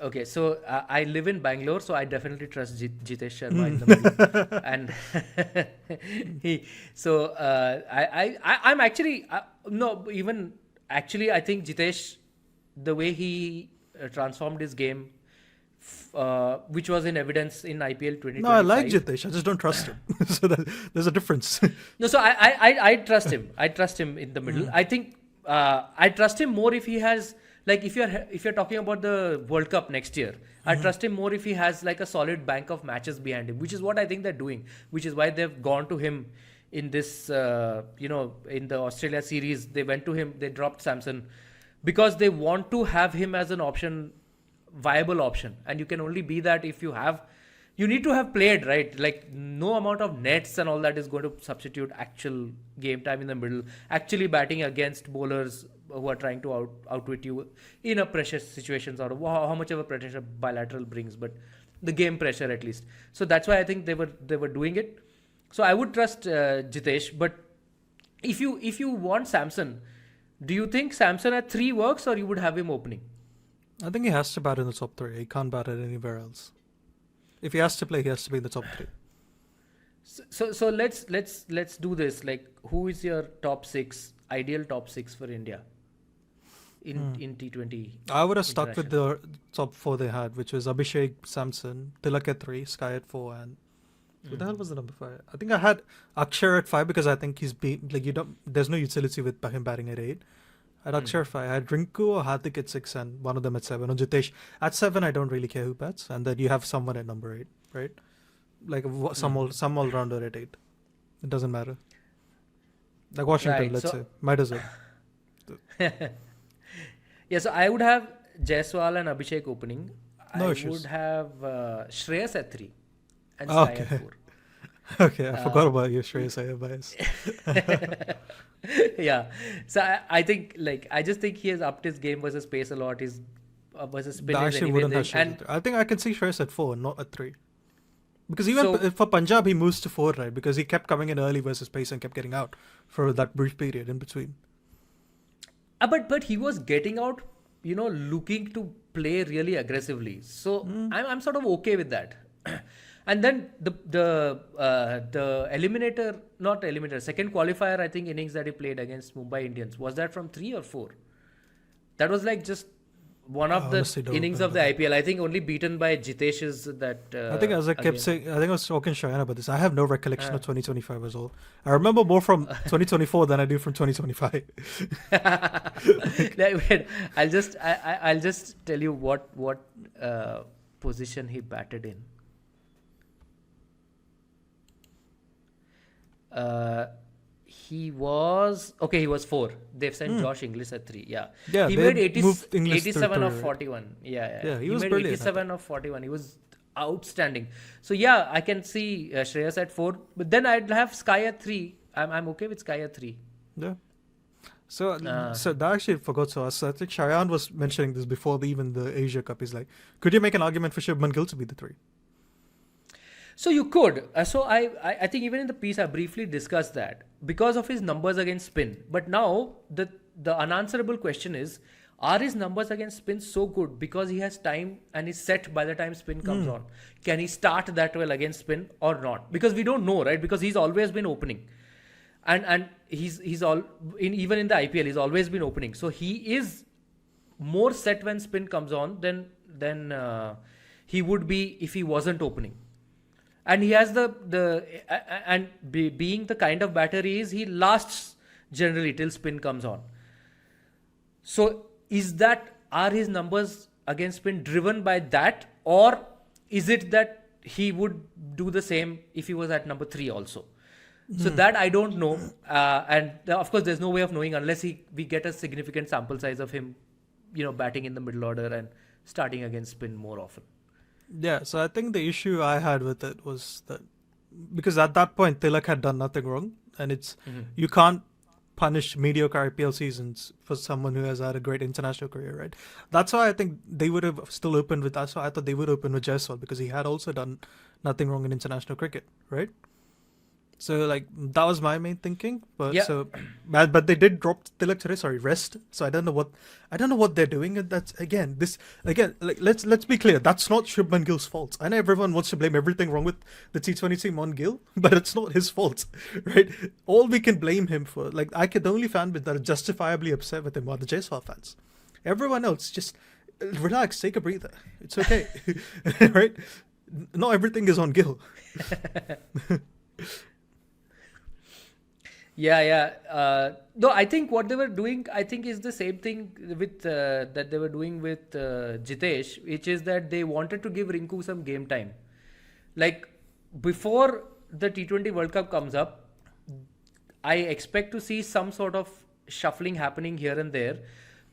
Speaker 2: Okay, so I live in Bangalore, so I definitely trust Jitesh Sharma in the middle. And I'm actually I think Jitesh, the way he transformed his game, which was in evidence in IPL 2025.
Speaker 1: No, I like Jitesh. I just don't trust him. So there's a difference.
Speaker 2: No, so I trust him. I trust him in the middle. I think I trust him more if he has, like, if you're talking about the World Cup next year, I trust him more if he has like a solid bank of matches behind him, which is what I think they're doing, which is why they've gone to him in this, in the Australia series. They went to him, they dropped Samson because they want to have him as an option, viable option. And you can only be that if you need to have played, right? Like, no amount of nets and all that is going to substitute actual game time in the middle, actually batting against bowlers who are trying to outwit you in a pressure situations, or how much of a pressure bilateral brings, but the game pressure at least. So that's why I think they were doing it. So I would trust Jitesh, but if you want Samson, do you think Samson at 3 works, or you would have him opening?
Speaker 1: I think he has to bat in the top 3. He can't bat it anywhere else. If he has to play, he has to be in the top 3.
Speaker 2: So let's do this. Like, who is your ideal top 6 for India in T20?
Speaker 1: I would have stuck with the top 4 they had, which was Abhishek, Samson, Tilak at 3, Sky at 4, and who the hell was the number 5? I think I had Akshar at 5 because I think there's no utility with him batting at 8. At Akshar 5, I had Rinku or Hardik at 6 and one of them at 7. Or Jitesh. At 7, I don't really care who bats. And then you have someone at number 8, right? Like some all-rounder at 8. It doesn't matter. Like Washington,
Speaker 2: right,
Speaker 1: let's say. Might as well.
Speaker 2: Yeah, so I would have Jaiswal and Abhishek opening.
Speaker 1: No
Speaker 2: I
Speaker 1: issues.
Speaker 2: would have Shreyas at 3 and Sky at 4.
Speaker 1: Okay, I forgot about your Shreyas Iyer bias.
Speaker 2: Yeah, so I think, like, I just think he has upped his game versus pace a lot. His versus spin is anyway. And
Speaker 1: I think I can see Shreyas at 4, not at 3. Because even for Punjab, he moves to 4, right? Because he kept coming in early versus pace and kept getting out for that brief period in between.
Speaker 2: But he was getting out, looking to play really aggressively. So I'm sort of okay with that. And then the second qualifier, I think, innings that he played against Mumbai Indians, was that from 3 or 4? That was like just one of the innings of the IPL. I think only beaten by Jitesh's that.
Speaker 1: I think as I kept saying, I think I was talking to Cheyenne about this. I have no recollection of 2025 as well. I remember more from 2024 than I do from 2025.
Speaker 2: Wait, I'll just tell you what position he batted in. He was 4. They've sent Josh Inglis at 3. Yeah.
Speaker 1: Yeah,
Speaker 2: He
Speaker 1: they
Speaker 2: made
Speaker 1: moved Inglis to
Speaker 2: 87 of
Speaker 1: three, right?
Speaker 2: 41. Yeah.
Speaker 1: Yeah, he
Speaker 2: He
Speaker 1: was
Speaker 2: made
Speaker 1: brilliant at
Speaker 2: 87 of 41. He was outstanding. So yeah, I can see Shreyas at 4, but then I'd have Sky at 3. I'm okay with Sky at 3.
Speaker 1: Yeah. So that actually forgot to ask. I think Shayan was mentioning this before even the Asia Cup. He's like, could you make an argument for Shubman Gill to be the 3?
Speaker 2: So you could. So I think even in the piece I briefly discussed that because of his numbers against spin. But now the unanswerable question is, are his numbers against spin so good because he has time and is set by the time spin comes on? Can he start that well against spin or not? Because we don't know, right? Because he's always been opening. And he's all even in the IPL he's always been opening. So he is more set when spin comes on than he would be if he wasn't opening. And he has being the kind of batter he is, he lasts generally till spin comes on. So are his numbers against spin driven by that, or is it that he would do the same if he was at number 3 also? So that I don't know, and of course there's no way of knowing unless we get a significant sample size of him, batting in the middle order and starting against spin more often.
Speaker 1: Yeah, so I think the issue I had with it was that because at that point Tilak had done nothing wrong, and you can't punish mediocre IPL seasons for someone who has had a great international career, right? That's why I think they would have still opened with us. So I thought they would open with Jaiswal because he had also done nothing wrong in international cricket, right? So that was my main thinking, but they did drop Tilak today. Sorry, rest. So I don't know what they're doing. And that's let's be clear. That's not Shubman Gill's fault. I know everyone wants to blame everything wrong with the T20 team on Gill, but it's not his fault, right? All we can blame him for, the only fan that are justifiably upset with him are the Jaiswal fans. Everyone else just relax, take a breather. It's okay, right? Not everything is on Gill.
Speaker 2: No, I think what they were doing, is the same thing with that they were doing with Jitesh, which is that they wanted to give Rinku some game time. Before the T20 World Cup comes up, I expect to see some sort of shuffling happening here and there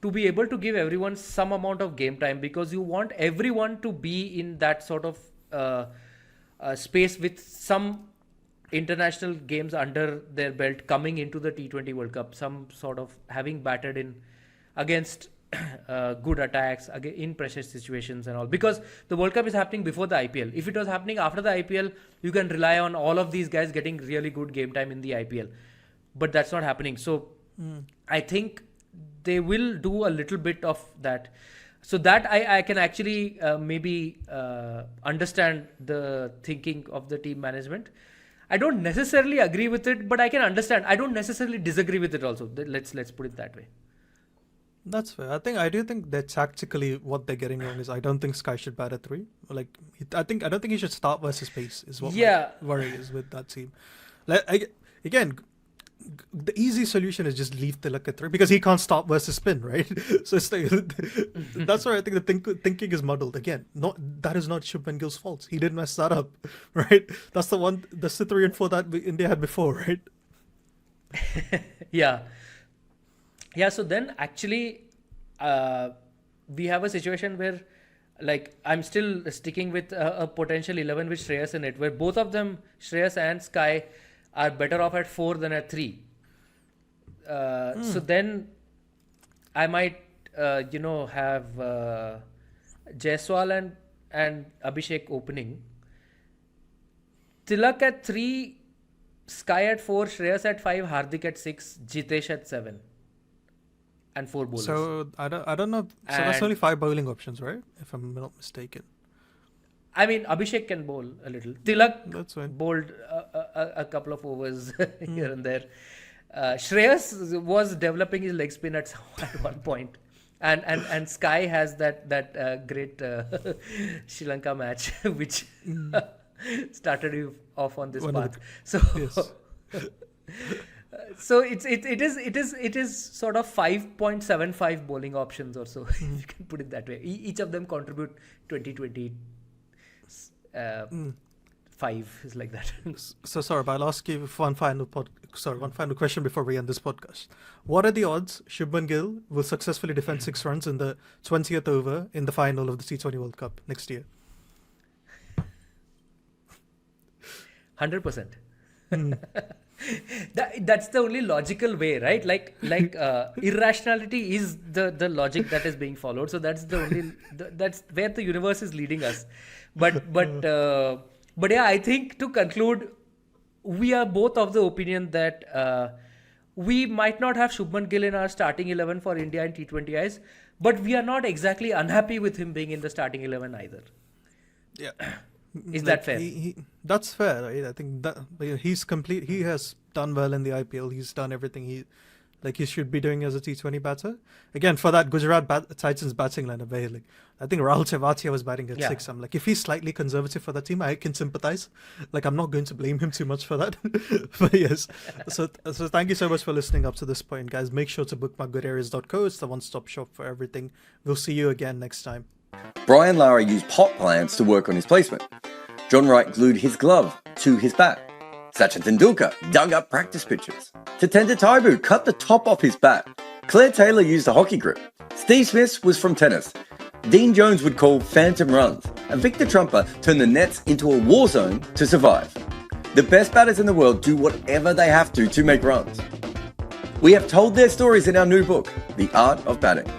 Speaker 2: to be able to give everyone some amount of game time, because you want everyone to be in that sort of space with some international games under their belt coming into the T20 World Cup, some sort of having batted in against good attacks in pressure situations and all, because the World Cup is happening before the IPL. If it was happening after the IPL, you can rely on all of these guys getting really good game time in the IPL, but that's not happening. So I think they will do a little bit of that, so that I can actually maybe understand the thinking of the team management. I don't necessarily agree with it, but I can understand. I don't necessarily disagree with it also. Let's put it that way.
Speaker 1: That's fair. I do think that tactically what they're getting wrong is I don't think Sky should bat at 3. I don't think he should start versus pace is what my worry is with that team. Again, the easy solution is just leave Tilak at 3 because he can't start versus spin, right? So it's that's why I think the thinking is muddled. Again, that is not Shubman Gill's fault. He didn't mess that up, right? That's the 3 and 4 that India had before, right?
Speaker 2: Yeah. So then actually, we have a situation where, I'm still sticking with a potential 11 with Shreyas in it, where both of them, Shreyas and Sky, are better off at 4 than at 3. So then I might, have Jaiswal and Abhishek opening. Tilak at 3, Sky at 4, Shreyas at 5, Hardik at 6, Jitesh at 7. And 4 bowlers. So
Speaker 1: I don't know. So that's only 5 bowling options, right? If I'm not mistaken.
Speaker 2: I mean, Abhishek can bowl a little. Tilak bowled a couple of overs here and there. Shreyas was developing his leg spin at one point. And Sky has that great Sri Lanka match, which started you off on this path. So it is sort of 5.75 bowling options or so, if you can put it that way. Each of them contribute 20 5 is like that.
Speaker 1: So, Saurabh, I'll ask you one final question before we end this podcast. What are the odds Shubman Gill will successfully defend 6 runs in the 20th over in the final of the T20 World Cup next year?
Speaker 2: 100%. That's the only logical way, right? Like irrationality is the logic that is being followed. So that's the only that's where the universe is leading us. But yeah, I think to conclude, we are both of the opinion that we might not have Shubman Gill in our starting 11 for India in T20Is, but we are not exactly unhappy with him being in the starting 11 either.
Speaker 1: Yeah.
Speaker 2: Is that fair?
Speaker 1: That's fair, right? I think that he's complete. He has done well in the IPL. He's done everything he should be doing as a T20 batter. Again, for that Gujarat Titans batting lineup, I think Rahul Tewatia was batting at 6. I'm like, if he's slightly conservative for that team, I can sympathize. Like, I'm not going to blame him too much for that. But yes, so thank you so much for listening up to this point, guys. Make sure to bookmark goodareas.co. It's the one-stop shop for everything. We'll see you again next time.
Speaker 3: Brian Lara used pot plants to work on his placement. John Wright glued his glove to his bat. Sachin Tendulkar dug up practice pitches. Tatenda Taibu cut the top off his bat. Claire Taylor used a hockey grip. Steve Smith was from tennis. Dean Jones would call phantom runs. And Victor Trumper turned the nets into a war zone to survive. The best batters in the world do whatever they have to make runs. We have told their stories in our new book, The Art of Batting.